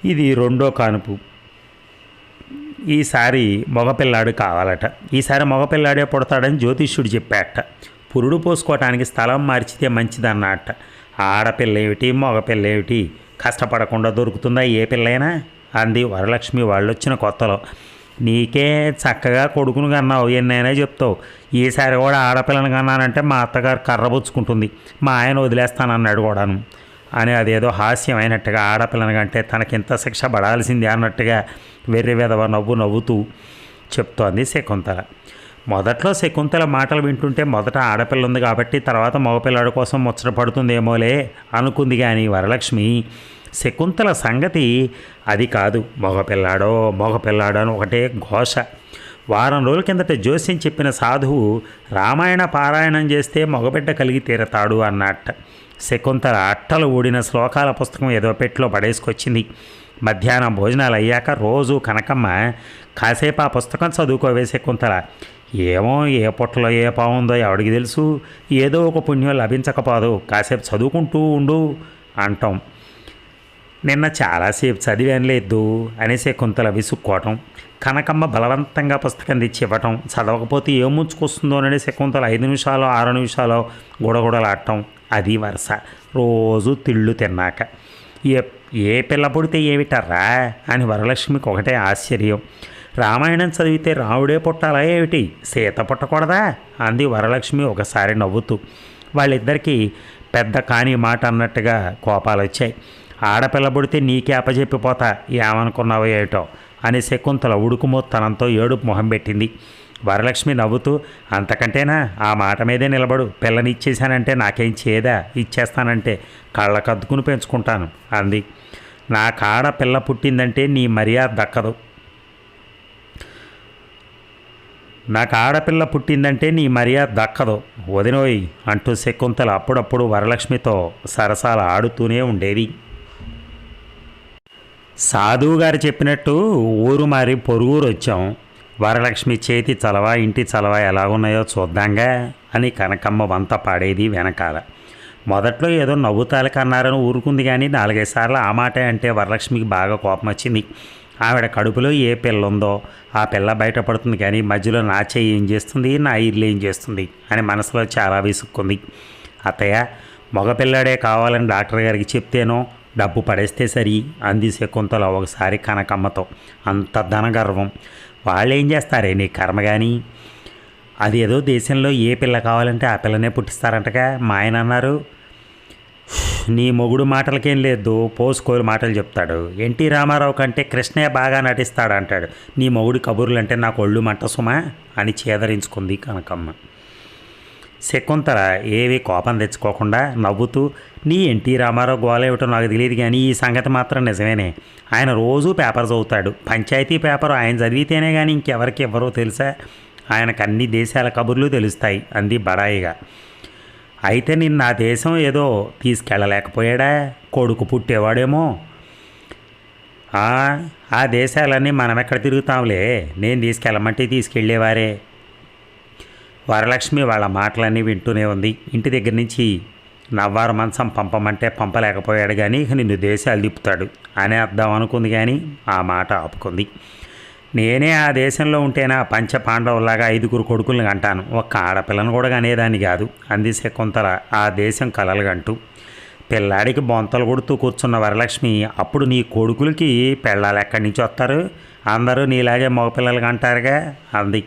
ఇది 2వ కానుపు. ఈసారి మగపిల్లాడు కావాలట. ఈసారి మగపిల్లాడే పుడతాడని జ్యోతిష్యుడు చెప్పాట. పురుడు పోసుకోవటానికి స్థలం మార్చితే మంచిదన్నట్ట. ఆడపిల్ల ఏమిటి మగపిల్ల ఏమిటి, కష్టపడకుండా దొరుకుతుందా ఏ పిల్లైనా అంది వరలక్ష్మి వాళ్ళొచ్చిన కొత్తలో. నీకే చక్కగా కొడుకును కన్నావు, ఎన్నైనా చెప్తావు. ఈసారి కూడా ఆడపిల్లని కన్నానంటే మా అత్తగారు కర్రబుచ్చుకుంటుంది, మా ఆయన వదిలేస్తానన్నాడు కూడాను అని అదేదో హాస్యమైనట్టుగా ఆడపిల్లని కంటే తనకింత శిక్ష పడాల్సిందే అన్నట్టుగా వెర్రి వెదవ నవ్వుతూ చెప్తోంది శకుంతల. మొదట్లో శకుంతల మాటలు వింటుంటే మొదట ఆడపిల్ల ఉంది కాబట్టి తర్వాత మగపిల్లాడి కోసం ముచ్చట పడుతుందేమోలే అనుకుంది. కానీ వరలక్ష్మి శకుంతల సంగతి అది కాదు. మగపిల్లాడో అని ఒకటే ఘోష. వారం రోజుల కిందట జోస్యం చెప్పిన సాధువు రామాయణ పారాయణం చేస్తే మగబిడ్డ కలిగి తీరతాడు అన్నట్ట. శకుంతల అట్టలు ఊడిన శ్లోకాల పుస్తకం ఏదో పెట్టిలో పడేసుకొచ్చింది. మధ్యాహ్నం భోజనాలు అయ్యాక రోజు కనకమ్మ కాసేపు ఆ పుస్తకం చదువుకోవే శకుంతల. ఏమో ఏ పుట్టలో ఏ పావుందో ఎవడికి తెలుసు, ఏదో ఒక పుణ్యం లభించకపోదు, కాసేపు చదువుకుంటూ ఉండు అంటాం. నిన్న చాలాసేపు చదివేనలేదు అని శకుంతల విసుక్కోవటం, కనకమ్మ బలవంతంగా పుస్తకం తెచ్చి ఇవ్వటం, చదవకపోతే ఏం ముంచుకొస్తుందోనని శకుంతల 5 నిమిషాలు 6 నిమిషాలు గుడగుడలాడటం, అది వరుస. రోజు తిళ్ళు తిన్నాక ఏ పిల్ల పుడితే ఏమిటర్రా అని వరలక్ష్మికి ఒకటే ఆశ్చర్యం. రామాయణం చదివితే రాముడే పుట్టాలా ఏమిటి, సీత పుట్టకూడదా అంది వరలక్ష్మి ఒకసారి నవ్వుతూ. వాళ్ళిద్దరికీ పెద్ద కాని మాట అన్నట్టుగా కోపాలు వచ్చాయి. ఆడపిల్ల పుడితే నీకే అప్పచెప్పిపోతా, ఏమనుకున్నావో ఏమిటో అని శకుంతల ఉడుకుమోత్తనంతో ఏడుపు మొహం పెట్టింది. వరలక్ష్మి నవ్వుతూ, అంతకంటేనా, ఆ మాట మీదే నిలబడు, పిల్లని ఇచ్చేశానంటే నాకేం చేదా, ఇచ్చేస్తానంటే కళ్ళకద్దుకుని పెంచుకుంటాను అంది. నా కాడ పిల్ల పుట్టిందంటే నీ మర్యాద దక్కదు, నాకు ఆడపిల్ల పుట్టిందంటే నీ మర్యాద దక్కదు వదినోయ్ అంటూ శకుంతల అప్పుడప్పుడు వరలక్ష్మితో సరసాలు ఆడుతూనే ఉండేది. సాధువు గారు చెప్పినట్టు ఊరు మారి పొరుగురు వచ్చాం. వరలక్ష్మి చేతి చలవ ఇంటి చలవ ఎలాగున్నాయో చూద్దాంగా అని కనకమ్మ వంత పాడేది వెనకాల. మొదట్లో ఏదో నవ్వుతాలకన్నారని ఊరుకుంది. కానీ 4-5 సార్లు ఆ మాటే అంటే వరలక్ష్మికి బాగా కోపం వచ్చింది. ఆవిడ కడుపులో ఏ పిల్ల ఉందో ఆ పిల్ల బయటపడుతుంది, కానీ మధ్యలో నా చెయ్యి ఏం చేస్తుంది, నా ఇల్లు ఏం చేస్తుంది అని మనసులో చాలా విసుక్కుంది. అత్తయ్య, మగపిల్లాడే కావాలని డాక్టర్ గారికి చెప్తేనో డబ్బు పడేస్తే సరి అంది శకుంతల ఒకసారి కనకమ్మతో. అంత ధనగర్వం, వాళ్ళేం చేస్తారే నీ కర్మ. కానీ అది ఏదో దేశంలో ఏ పిల్ల కావాలంటే ఆ పిల్లనే పుట్టిస్తారంటగా మా ఆయన అన్నారు. నీ మొగుడు మాటలకేం లేదు, పోసుకోలు మాటలు చెప్తాడు. ఎన్టీ రామారావు కంటే కృష్ణయ్య బాగా నటిస్తాడు అంటాడు. నీ మొగుడు కబుర్లు అంటే నాకు ఒళ్ళు మంట సుమా అని చేదరించుకుంది కనకమ్మ. శకుంతల ఏవి కోపం తెచ్చుకోకుండా నవ్వుతూ, నీ ఎన్టీ రామారావు గోల ఏమిటో నాకు తెలియదు, కానీ ఈ సంగతి మాత్రం నిజమేనే. ఆయన రోజూ పేపర్ చదువుతాడు. పంచాయతీ పేపర్ ఆయన చదివితేనే కానీ ఇంకెవరికి ఎవరో తెలుసా, ఆయనకు అన్ని దేశాల కబుర్లు తెలుస్తాయి అంది బడాయిగా. అయితే నిన్న ఆ దేశం ఏదో తీసుకెళ్ళలేకపోయాడా, కొడుకు పుట్టేవాడేమో. ఆ దేశాలన్నీ మనం ఎక్కడ తిరుగుతాంలే, నేను తీసుకెళ్ళమంటే తీసుకెళ్ళేవారే. వరలక్ష్మి వాళ్ళ మాటలన్నీ వింటూనే ఉంది. ఇంటి దగ్గర నుంచి నవ్వారు మంచం పంపమంటే పంపలేకపోయాడు, కానీ నిన్ను దేశాలు తిప్పుతాడు అని అర్థం అనుకుంది. కానీ ఆ మాట ఆపుకుంది. నేనే ఆ దేశంలో ఉంటేనా పంచ పాండవులాగా 5 కొడుకులను అంటాను, ఒక్క ఆడపిల్లను కూడా అనేదాన్ని కాదు అంది శకుంతల ఆ దేశం కలలుగంటూ. పిల్లాడికి బొంతలు కొడుతూ కూర్చున్న వరలక్ష్మి, అప్పుడు నీ కొడుకులకి పెళ్ళాలు ఎక్కడి నుంచి వస్తారు, అందరూ నీలాగే మగపిల్లలుగా అంటారుగా అంది.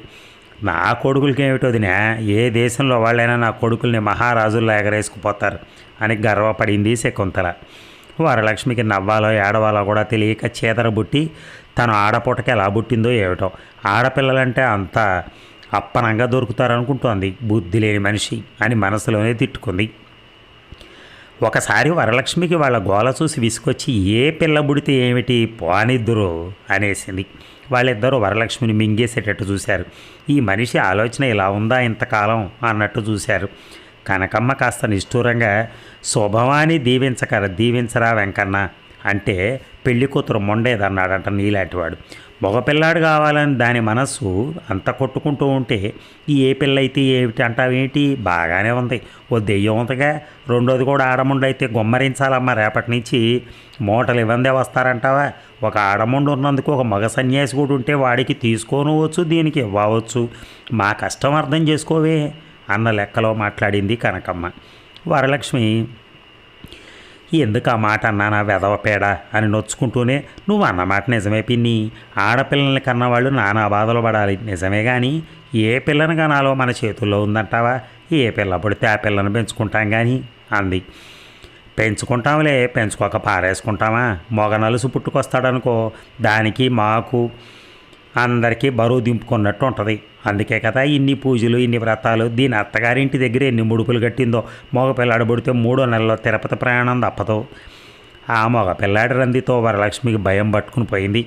నా కొడుకులకి ఏమిటోదినా, ఏ దేశంలో వాళ్ళైనా నా కొడుకుల్ని మహారాజుల్లో ఎగరేసుకుపోతారు అని గర్వపడింది శకుంతల. వరలక్ష్మికి నవ్వాలో ఏడవాలో కూడా తెలియక చేదరబుట్టి తను ఆడపూటకి ఎలా పుట్టిందో ఏమిటో, ఆడపిల్లలంటే అంత అప్పనంగా దొరుకుతారనుకుంటోంది, బుద్ధి లేని మనిషి అని మనసులోనే తిట్టుకుంది. ఒకసారి వరలక్ష్మికి వాళ్ళ గోల చూసి విసుకొచ్చి, ఏ పిల్ల పుడితే ఏమిటి పోనిద్దురు అనేసింది. వాళ్ళిద్దరూ వరలక్ష్మిని మింగేసేటట్టు చూశారు. ఈ మనిషి ఆలోచన ఇలా ఉందా ఇంతకాలం అన్నట్టు చూశారు. కనకమ్మ కాస్త నిష్ఠూరంగా, శుభవాని దీవించరా వెంకన్న అంటే పెళ్లి కూతురు మొండేదన్నాడంట నీలాంటివాడు. మగపిల్లాడు కావాలని దాని మనస్సు అంత కొట్టుకుంటూ ఉంటే ఏ పిల్ల అయితే ఏమిటి అంటావేంటి, బాగానే ఉంది, ఓ దెయ్యం ఉందిగా, రెండోది కూడా ఆడముండు అయితే గుమ్మరించాలమ్మా, రేపటి నుంచి మూటలు ఇవ్వందే వస్తారంటావా, ఒక ఆడముండు ఉన్నందుకు ఒక మగ సన్యాసి కూడా ఉంటే వాడికి తీసుకోనవచ్చు, దీనికి ఇవ్వవచ్చు, మా కష్టం అర్థం చేసుకోవే అన్న లెక్కలో మాట్లాడింది కనకమ్మ. వరలక్ష్మి ఎందుకు ఆ మాట అన్నానా వెధవపేడ అని నొచ్చుకుంటూనే, నువ్వు అన్నమాట నిజమే పిన్ని, ఆడపిల్లల్ని కన్నవాళ్ళు నానా బాధలు పడాలి నిజమే, కానీ ఏ పిల్లని కనాలో మన చేతుల్లో ఉందంటావా, ఏ పిల్ల పుడితే ఆ పిల్లను పెంచుకుంటాం కానీ అంది. పెంచుకుంటాంలే, పెంచుకోక పారేసుకుంటామా, మొగ నలుసు పుట్టుకొస్తాడనుకో, దానికి మాకు అందరికీ బరువు దింపుకున్నట్టు ఉంటుంది. అందుకే కదా ఇన్ని పూజలు ఇన్ని వ్రతాలు. దీని అత్తగారింటి దగ్గర ఎన్ని ముడుపులు కట్టిందో, మగపిల్లాడు పుడితే 3వ నెలలో తిరుపతి ప్రయాణం తప్పదు. ఆ మగపిల్లాడి రందితో వరలక్ష్మికి భయం పట్టుకుని పోయింది.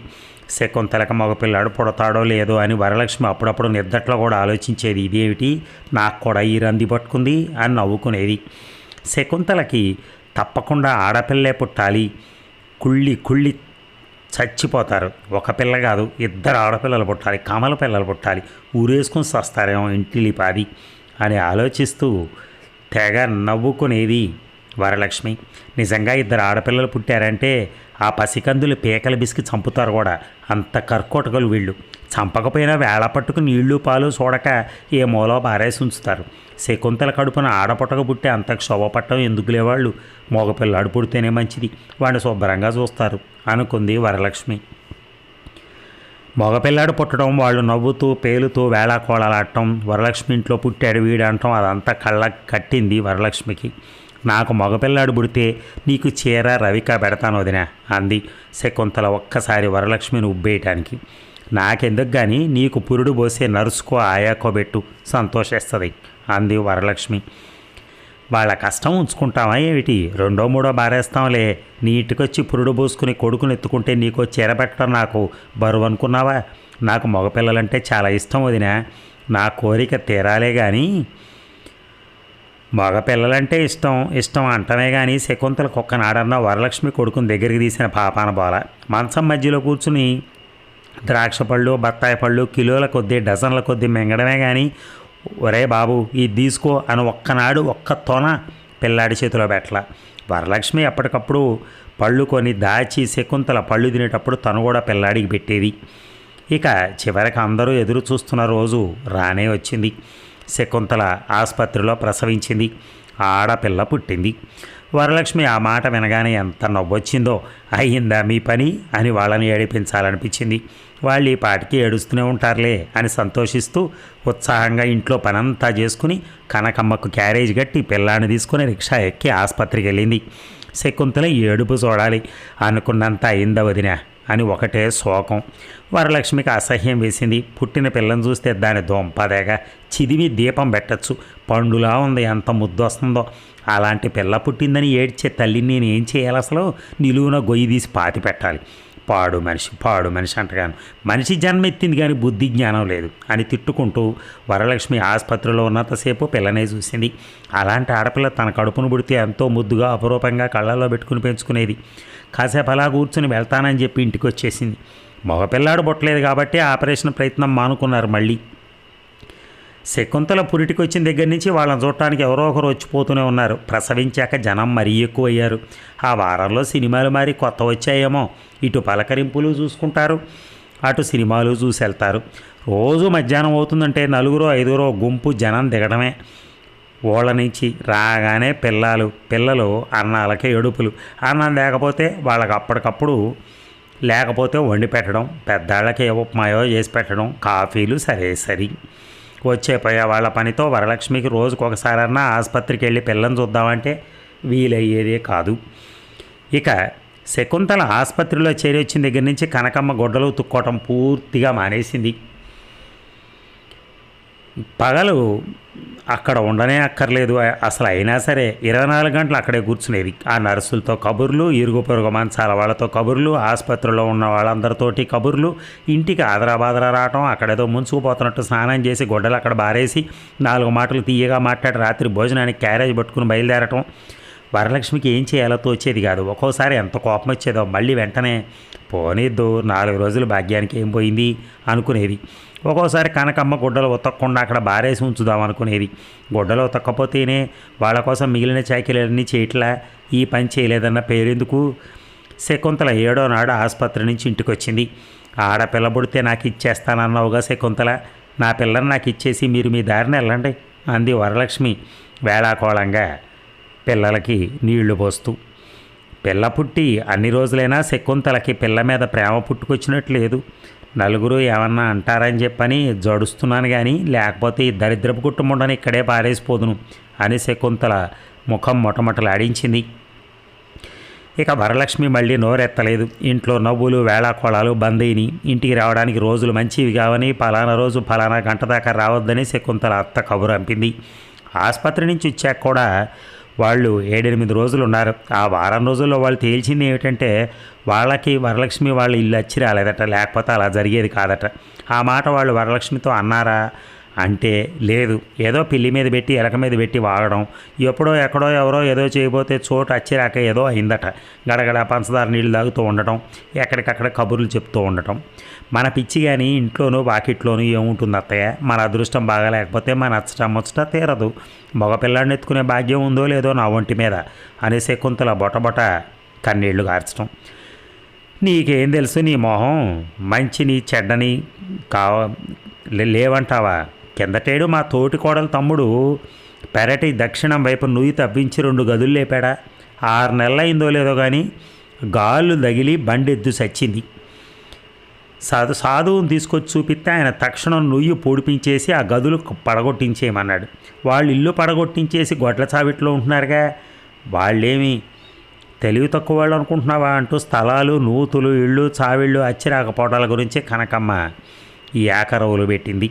శకుంతలకి మగపిల్లాడు పుడతాడో లేదో అని వరలక్ష్మి అప్పుడప్పుడు నిద్దట్లో కూడా ఆలోచించేది. ఇదేమిటి నాకు కూడా ఈ రంది పట్టుకుంది అని నవ్వుకునేది. శకుంతలకి తప్పకుండా ఆడపిల్లే పుట్టాలి, కుళ్ళి కుళ్ళి చచ్చిపోతారు, ఒక పిల్ల కాదు 2 ఆడపిల్లలు పుట్టాలి, కమల పిల్లలు పుట్టాలి, ఊరేసుకుని సస్తారేమో ఇంటిలిపాది అని ఆలోచిస్తూ తెగ నవ్వుకునేది వరలక్ష్మి. నిజంగా 2 ఆడపిల్లలు పుట్టారంటే ఆ పసికందులు పీకలు బిసికి చంపుతారు కూడా, అంత కర్కోటకులు వీళ్ళు. చంపకపోయినా వేళ పట్టుకు నీళ్లు పాలు చూడక ఏ మూలో బారేసి ఉంచుతారు. శకుంతల కడుపున ఆడపుట్టక పుట్టే అంత క్షోభపట్టం ఎందుకులే, వాళ్ళు మగపిల్లాడు పుడితేనే మంచిది, వాడిని శుభ్రంగా చూస్తారు అనుకుంది వరలక్ష్మి. మగపిల్లాడు పుట్టడం, వాళ్ళు నవ్వుతూ పేలుతూ వేళాకోళలాడటం, వరలక్ష్మి ఇంట్లో పుట్టాడు వీడంటం, అదంతా కళ్ళ కట్టింది వరలక్ష్మికి. నాకు మగపిల్లాడు పుడితే నీకు చీర రవిక పెడతాను వదినా అంది శకుంతల ఒక్కసారి వరలక్ష్మిని ఉబ్బేయటానికి. నాకెందుకు కానీ నీకు పురుడు పోసే నరుసుకో ఆయాకో పెట్టు, సంతోషిస్తుంది అంది వరలక్ష్మి. వాళ్ళ కష్టం ఉంచుకుంటావా ఏమిటి, 2వ 3వ బారేస్తాంలే, నీటికొచ్చి పురుడు పోసుకుని కొడుకుని ఎత్తుకుంటే నీకు చీర పెట్టడం నాకు బరువు అనుకున్నావా, నాకు మగపిల్లలంటే చాలా ఇష్టం వదినా, నా కోరిక తీరాలే కానీ. మగపిల్లలంటే ఇష్టం ఇష్టం అంటమే కానీ శకుంతలకు ఒక్కనాడన్నా వరలక్ష్మి కొడుకుని దగ్గరికి తీసిన పాపాన బోల. మంచం మధ్యలో కూర్చుని ద్రాక్ష పళ్ళు బత్తాయి పళ్ళు కిలోల కొద్దీ డజన్ల కొద్దీ మింగడమే కానీ, ఒరే బాబు ఇది తీసుకో అని ఒక్కనాడు ఒక్క తొన పిల్లాడి చేతిలో పెట్టల. వరలక్ష్మి ఎప్పటికప్పుడు పళ్ళు కొని దాచి శకుంతల పళ్ళు తినేటప్పుడు తను కూడా పిల్లాడికి పెట్టేది. ఇక చివరికి అందరూ ఎదురు చూస్తున్న రోజు రానే వచ్చింది. శకుంతల ఆసుపత్రిలో ప్రసవించింది, ఆడపిల్ల పుట్టింది. వరలక్ష్మి ఆ మాట వినగానే ఎంత నవ్వొచ్చిందో. అయ్యిందా మీ పని అని వాళ్ళని ఏడిపించాలనిపించింది. వాళ్ళు ఈ పాటికి ఏడుస్తూనే ఉంటారులే అని సంతోషిస్తూ ఉత్సాహంగా ఇంట్లో పనంతా చేసుకుని కనకమ్మకు క్యారేజ్ కట్టి పిల్లాన్ని తీసుకుని రిక్షా ఎక్కి ఆసుపత్రికి వెళ్ళింది. శకుంతల ఏడుపు చూడాలి, అనుకున్నంత అయిందా వదినా అని ఒకటే శోకం. వరలక్ష్మికి అసహ్యం వేసింది. పుట్టిన పిల్లని చూస్తే దాని దొంపదేగా చిదిమి దీపం పెట్టచ్చు, పండులా ఉంది, ఎంత ముద్దు వస్తుందో. అలాంటి పిల్ల పుట్టిందని ఏడ్చే తల్లిని నేను ఏం చేయాలి, అసలు నిలువున గొయ్యి తీసి పాతి పెట్టాలి. పాడు మనిషి అంటగాను, మనిషి జన్మ ఎత్తింది కానీ బుద్ధి జ్ఞానం లేదు అని తిట్టుకుంటూ వరలక్ష్మి ఆసుపత్రిలో ఉన్నంతసేపు పిల్లనే చూసింది. అలాంటి ఆడపిల్ల తన కడుపును పుడితే ఎంతో ముద్దుగా అపురూపంగా కళ్ళల్లో పెట్టుకుని పెంచుకునేది. కాసేపు అలా కూర్చుని వెళ్తానని చెప్పి ఇంటికి వచ్చేసింది. మగపిల్లాడు పుట్టలేదు కాబట్టి ఆపరేషన్ ప్రయత్నం మానుకున్నారు మళ్ళీ. శకుంతల పురిటికి వచ్చిన దగ్గర నుంచి వాళ్ళని చూడటానికి ఎవరో ఒకరు వచ్చిపోతూనే ఉన్నారు. ప్రసవించాక జనం మరీ ఎక్కువ అయ్యారు. ఆ వారంలో సినిమాలు మారి కొత్త వచ్చాయేమో, ఇటు పలకరింపులు చూసుకుంటారు, అటు సినిమాలు చూసి వెళ్తారు. రోజు మధ్యాహ్నం అవుతుందంటే 4-5 గుంపు జనం దిగడమే. ఓళ్ళ నుంచి రాగానే పిల్లలు అన్నాలకే ఏడుపులు. అన్నం లేకపోతే వాళ్ళకి అప్పటికప్పుడు లేకపోతే వండి పెట్టడం, పెద్దాళ్ళకి ఏ ఉప్మాయో చేసి పెట్టడం, కాఫీలు సరే వచ్చేపోయే వాళ్ళ పనితో వరలక్ష్మికి రోజుకు ఒకసారన్నా ఆసుపత్రికి వెళ్ళి పిల్లని చూద్దామంటే వీలయ్యేదే కాదు. ఇక శకుంతల ఆసుపత్రిలో చేరి వచ్చిన దగ్గర నుంచి కనకమ్మ గొడ్డలు తుక్కోవటం పూర్తిగా మానేసింది. పగలు అక్కడ ఉండనే అక్కర్లేదు అసలు, అయినా సరే 24 గంటలు అక్కడే కూర్చునేది. ఆ నర్సులతో కబుర్లు, ఇరుగు పొరుగు మంచాల వాళ్ళతో కబుర్లు, ఆసుపత్రిలో ఉన్న వాళ్ళందరితోటి కబుర్లు, ఇంటికి ఆదరాబాదరా రావటం, అక్కడేదో ముంచుకుపోతున్నట్టు స్నానం చేసి గొడ్డలు అక్కడ బారేసి 4 మాటలు తీయగా మాట్లాడి రాత్రి భోజనానికి క్యారేజ్ పట్టుకుని బయలుదేరటం. వరలక్ష్మికి ఏం చేయాలో తోచేది కాదు. ఒక్కోసారి ఎంత కోపం వచ్చేదో మళ్ళీ వెంటనే పోనీద్దు 4 రోజులు భాగ్యానికి ఏం పోయింది అనుకునేది. ఒక్కోసారి కనకమ్మ గుడ్డలు ఉతకకుండా అక్కడ బారేసి ఉంచుదాం అనుకునేది. గుడ్డలు ఉతక్కపోతేనే వాళ్ళ కోసం మిగిలిన చాకిరీలన్నీ చేయట్లా, ఈ పని చేయలేదన్న పేరెందుకు. శకుంతల 7వ నాడు ఆసుపత్రి నుంచి ఇంటికి వచ్చింది. ఆడపిల్ల పుడితే నాకు ఇచ్చేస్తానన్నావుగా శకుంతల, నా పిల్లని నాకు ఇచ్చేసి మీరు మీ దారిని వెళ్ళండి అంది వరలక్ష్మి వేళాకోళంగా పిల్లలకి నీళ్లు పోస్తూ. పిల్ల పుట్టి అన్ని రోజులైనా శకుంతలకి పిల్ల మీద ప్రేమ పుట్టుకొచ్చినట్లేదు. నలుగురు ఏమన్నా అంటారని చెప్పని జడుస్తున్నాను కానీ లేకపోతే ఈ దరిద్రపు కుటుంబంలోనే ఇక్కడే పారేసిపోదును అని శకుంతల ముఖం మొటమొటలాడించింది. ఇక వరలక్ష్మి మళ్ళీ నోరెత్తలేదు. ఇంట్లో నవ్వులు వేళాకోళాలు బందీని. ఇంటికి రావడానికి రోజులు మంచివి కావని పలానా రోజు పలానా గంట దాకా రావద్దని శకుంతల అత్త కబురు అంపింది. ఆసుపత్రి నుంచి వచ్చాక కూడా వాళ్ళు 7-8 రోజులు ఉన్నారు. ఆ వారం రోజుల్లో వాళ్ళు తేల్చింది ఏమిటంటే వాళ్ళకి వరలక్ష్మి వాళ్ళ ఇల్లు వచ్చి రాలేదట, లేకపోతే అలా జరిగేది కాదట. ఆ మాట వాళ్ళు వరలక్ష్మితో అన్నారా అంటే లేదు, ఏదో పిల్లి మీద పెట్టి ఎలక మీద పెట్టి వాడడం, ఎప్పుడో ఎక్కడో ఎవరో ఏదో చేయబోతే చోటు అచ్చిరాక ఏదో అయిందట. గడగడ పంచదార నీళ్ళు తాగుతూ ఉండటం, ఎక్కడికక్కడ కబుర్లు చెప్తూ ఉండటం. మన పిచ్చి కానీ ఇంట్లోనూ వాకిట్లోనూ ఏముంటుంది అత్తయ్య, మన అదృష్టం బాగా లేకపోతే మన ముచ్చట తీరదు. మగపిల్లాడిని ఎత్తుకునే భాగ్యం ఉందో లేదో నా ఒంటి మీద అనే శకుంతల బొటబొట కన్నీళ్లు గార్చడం. నీకేం తెలుసు, నీ మొహం మంచిని చెడ్డని లేవంటావా? కిందటేడు మా తోటి కోడలు తమ్ముడు పెరటి దక్షిణం వైపు నుయ్యి తవ్వించి 2 గదులు లేపాడా. 6 నెలలైందో లేదో కానీ గాళ్ళు తగిలి బండెద్దు సచ్చింది. సాధువుని తీసుకొచ్చి చూపిస్తే ఆయన తక్షణం నుయ్యి పొడిపించేసి ఆ గదులు పడగొట్టించేయమన్నాడు. వాళ్ళు ఇల్లు పడగొట్టించేసి గొడ్ల చావిట్లో ఉంటున్నారుగా, వాళ్ళేమి తెలివి తక్కువ వాళ్ళు అనుకుంటున్నావా అంటూ స్థలాలు నూతులు ఇళ్ళు చావిళ్ళు అచ్చిరాకపోవటాల గురించి కనకమ్మ ఈ ఏకరవులు పెట్టింది.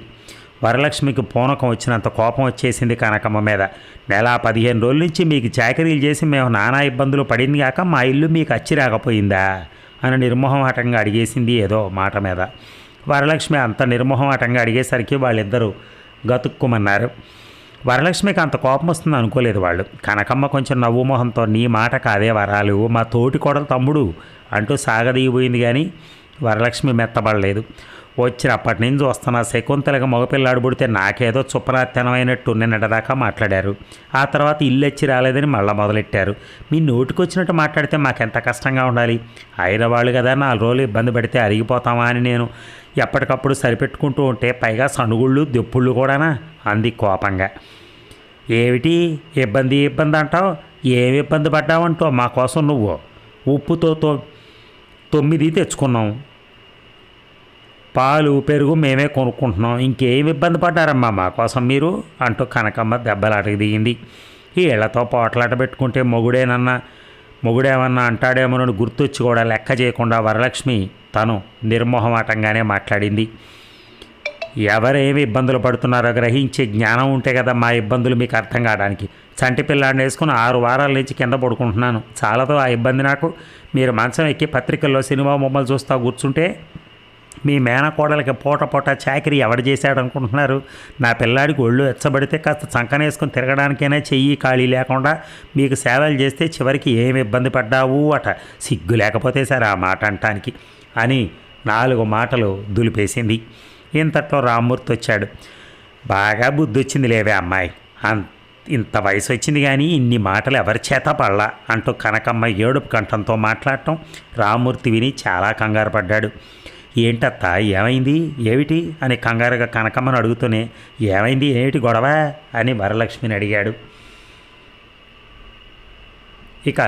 వరలక్ష్మికి పూనకం వచ్చినంత కోపం వచ్చేసింది కనకమ్మ మీద. 15 రోజుల నుంచి మీకు చాకరీలు చేసి మేము నానా ఇబ్బందులు పడింది కాక మా ఇల్లు మీకు అచ్చి రాకపోయిందా అని నిర్మోహమాటంగా అడిగేసింది ఏదో మాట మీద. వరలక్ష్మి అంత నిర్మోహమాటంగా అడిగేసరికి వాళ్ళిద్దరూ గతుక్కుమన్నారు. వరలక్ష్మికి అంత కోపం వస్తుంది అనుకోలేదు వాళ్ళు. కనకమ్మ కొంచెం నవ్వు మొహంతో నీ మాట కాదే వరాలు, మా తోటి కోడలు తమ్ముడు అంటూ సాగదీగిపోయింది. కానీ వరలక్ష్మి మెత్తబడలేదు. వచ్చినప్పటి నుంచి వస్తున్న శకుంతలకు మగపిల్లాడు పుడితే నాకేదో చుప్పనాత్యనమైనట్టు నిన్నటిదాకా మాట్లాడారు. ఆ తర్వాత ఇల్లు వచ్చి రాలేదని మళ్ళీ మొదలెట్టారు. మీ నోటికొచ్చినట్టు మాట్లాడితే మాకెంత కష్టంగా ఉండాలి. అయిన వాళ్ళు కదా 4 రోజులు ఇబ్బంది పడితే అరిగిపోతామా అని నేను ఎప్పటికప్పుడు సరిపెట్టుకుంటూ ఉంటే పైగా సణుగుళ్ళు దెప్పుళ్ళు కూడానా అంది కోపంగా. ఏమిటి ఇబ్బంది అంటావు? ఏమి ఇబ్బంది పడ్డావంటో మా కోసం నువ్వు ఉప్పుతో 9 తెచ్చుకున్నాం, పాలు పెరుగు మేమే కొనుక్కుంటున్నాం, ఇంకేమి ఇబ్బంది పడ్డారమ్మా మా కోసం మీరు అంటూ కనకమ్మ దెబ్బలాటకి దిగింది. ఈ ఇళ్లతో పోట్లాట పెట్టుకుంటే మొగుడేమన్నా అంటాడేమోనని గుర్తొచ్చి కూడా లెక్క చేయకుండా వరలక్ష్మి తను నిర్మోహమాటంగానే మాట్లాడింది. ఎవరేమి ఇబ్బందులు పడుతున్నారో గ్రహించే జ్ఞానం ఉంటే కదా మా ఇబ్బందులు మీకు అర్థం కావడానికి. చంటి పిల్లాడిని వేసుకుని 6 వారాల నుంచి కింద పడుకుంటున్నాను, చాలాతో ఆ ఇబ్బంది నాకు. మీరు మంచం ఎక్కి పత్రికల్లో సినిమా బొమ్మలు చూస్తూ కూర్చుంటే మీ మేనకోడలకి పూట చాకరీ ఎవడు చేశాడు అనుకుంటున్నారు? నా పిల్లాడికి ఒళ్ళు ఎచ్చబడితే కాస్త చంకనేసుకొని తిరగడానికైనా చెయ్యి ఖాళీ లేకుండా మీకు సేవలు చేస్తే చివరికి ఏమి ఇబ్బంది పడ్డావు అట. సిగ్గు లేకపోతే సరే ఆ మాట అంటానికి అని 4 మాటలు దులిపేసింది. ఇంతట్లో రామ్మూర్తి వచ్చాడు. బాగా బుద్ధి వచ్చింది లేవే అమ్మాయి, ఇంత వయసు వచ్చింది కానీ ఇన్ని మాటలు ఎవరి చేత పడలా అంటూ కనకమ్మ ఏడుపు కంఠంతో మాట్లాడటం రామ్మూర్తి విని చాలా కంగారు పడ్డాడు. ఏంటత్తా ఏమైంది ఏమిటి అని కంగారుగా కనకమ్మను అడుగుతూనే ఏమైంది ఏమిటి గొడవ అని వరలక్ష్మిని అడిగాడు. ఇక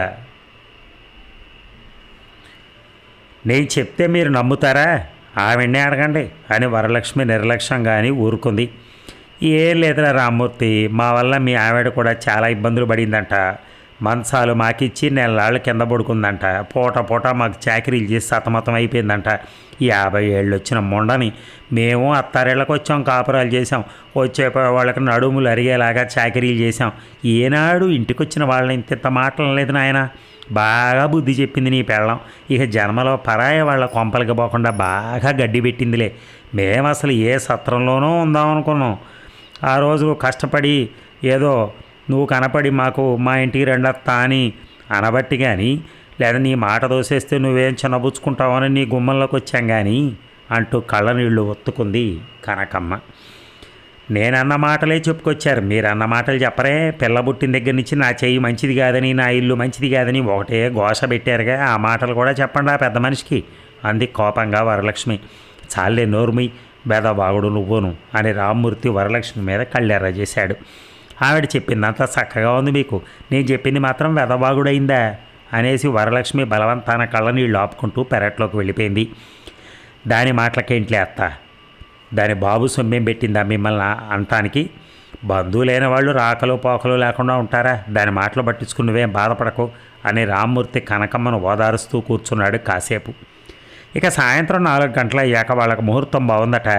నేను చెప్తే మీరు నమ్ముతారా? ఆవిడ్నే అడగండి అని వరలక్ష్మి నిర్లక్ష్యంగా అని ఊరుకుంది. ఏం లేదురా రామ్మూర్తి, మా వల్ల మీ ఆవిడ కూడా చాలా ఇబ్బందులు పడిందంట. మంచాలు మాకిచ్చి 4 నెలలు కింద పడుకుందంట. పూట మాకు చాకరీలు చేసి సతమతం అయిపోయిందంట. 50 ఏళ్ళు వచ్చిన మొండని మేము అత్తారేళ్ళకి వచ్చాం, కాపురాలు చేసాం, వచ్చే వాళ్ళకి నడుములు అరిగేలాగా చాకరీలు చేసాం. ఏనాడు ఇంటికి వచ్చిన వాళ్ళని ఇంత మాటలు లేదు నాయన. బాగా బుద్ధి చెప్పింది నీ పెళ్ళం. ఇక జన్మలో పరాయ వాళ్ళ కొంపలకి పోకుండా బాగా గడ్డి పెట్టిందిలే. మేము అసలు ఏ సత్రంలోనూ ఉందామనుకున్నాం. ఆ రోజు కష్టపడి ఏదో నువ్వు కనపడి మాకు మా ఇంటికి రెండత్తా అని అనబట్టి కానీ, లేదా నీ మాట దోసేస్తే నువ్వేం చిన్నబుచ్చుకుంటావని నీ గుమ్మంలోకి వచ్చాం కానీ అంటూ కళ్ళ నీళ్లు ఒత్తుకుంది కనకమ్మ. నేనన్న మాటలే చెప్పుకొచ్చారు, మీరన్న మాటలు చెప్పరే. పిల్ల పుట్టిన దగ్గర నుంచి నా చెయ్యి మంచిది కాదని, నా ఇల్లు మంచిది కాదని ఒకటే ఘోష పెట్టారుగా, ఆ మాటలు కూడా చెప్పండి ఆ పెద్ద మనిషికి అంది కోపంగా వరలక్ష్మి. చాలే నోర్మి బెదబాగుడు నువ్వును అని రామ్మూర్తి వరలక్ష్మి మీద కళ్ళెర్ర చేశాడు. ఆవిడ చెప్పిందంతా చక్కగా ఉంది మీకు, నేను చెప్పింది మాత్రం వెదబాగుడైందా అనేసి వరలక్ష్మి బలవంతాన కళ్ళ నీళ్ళు ఆపుకుంటూ పెరట్లోకి వెళ్ళిపోయింది. దాని మాటలకేంట్లే అత్త, దాని బాబు సొమ్మేం పెట్టిందా మిమ్మల్ని అంటానికి? బంధువులైన వాళ్ళు రాకలు పోకలు లేకుండా ఉంటారా? దాని మాటలు పట్టించుకుని నువ్వేం బాధపడకు అని రామ్మూర్తి కనకమ్మను ఓదారుస్తూ కూర్చున్నాడు కాసేపు. ఇక సాయంత్రం 4 గంటల అయ్యాక వాళ్ళకి ముహూర్తం బాగుందట.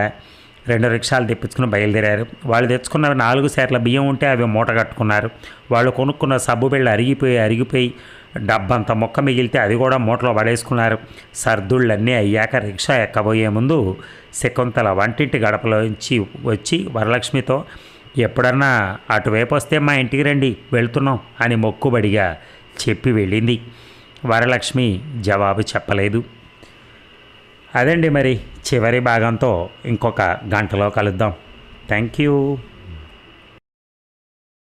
2 రిక్షాలు తెప్పించుకుని బయలుదేరారు. వాళ్ళు తెచ్చుకున్న 4 సేర్ల బియ్యం ఉంటే అవి మూట కట్టుకున్నారు. వాళ్ళు కొనుక్కున్న సబ్బు బిళ్ళ అరిగిపోయి డబ్బంత మొక్క మిగిలితే అది కూడా మూటలో పడేసుకున్నారు. సర్దుళ్ళన్నీ అయ్యాక రిక్షా ఎక్కబోయే ముందు శకుంతల వంటింటి గడపలోంచి వచ్చి వరలక్ష్మితో, ఎప్పుడన్నా అటువైపు వస్తే మా ఇంటికి రండి, వెళ్తున్నాం అని మొక్కుబడిగా చెప్పి వెళ్ళింది. వరలక్ష్మి జవాబు చెప్పలేదు. అదండి మరి చివరి భాగంతో ఇంకొక గంటలో కలుద్దాం. Thank you.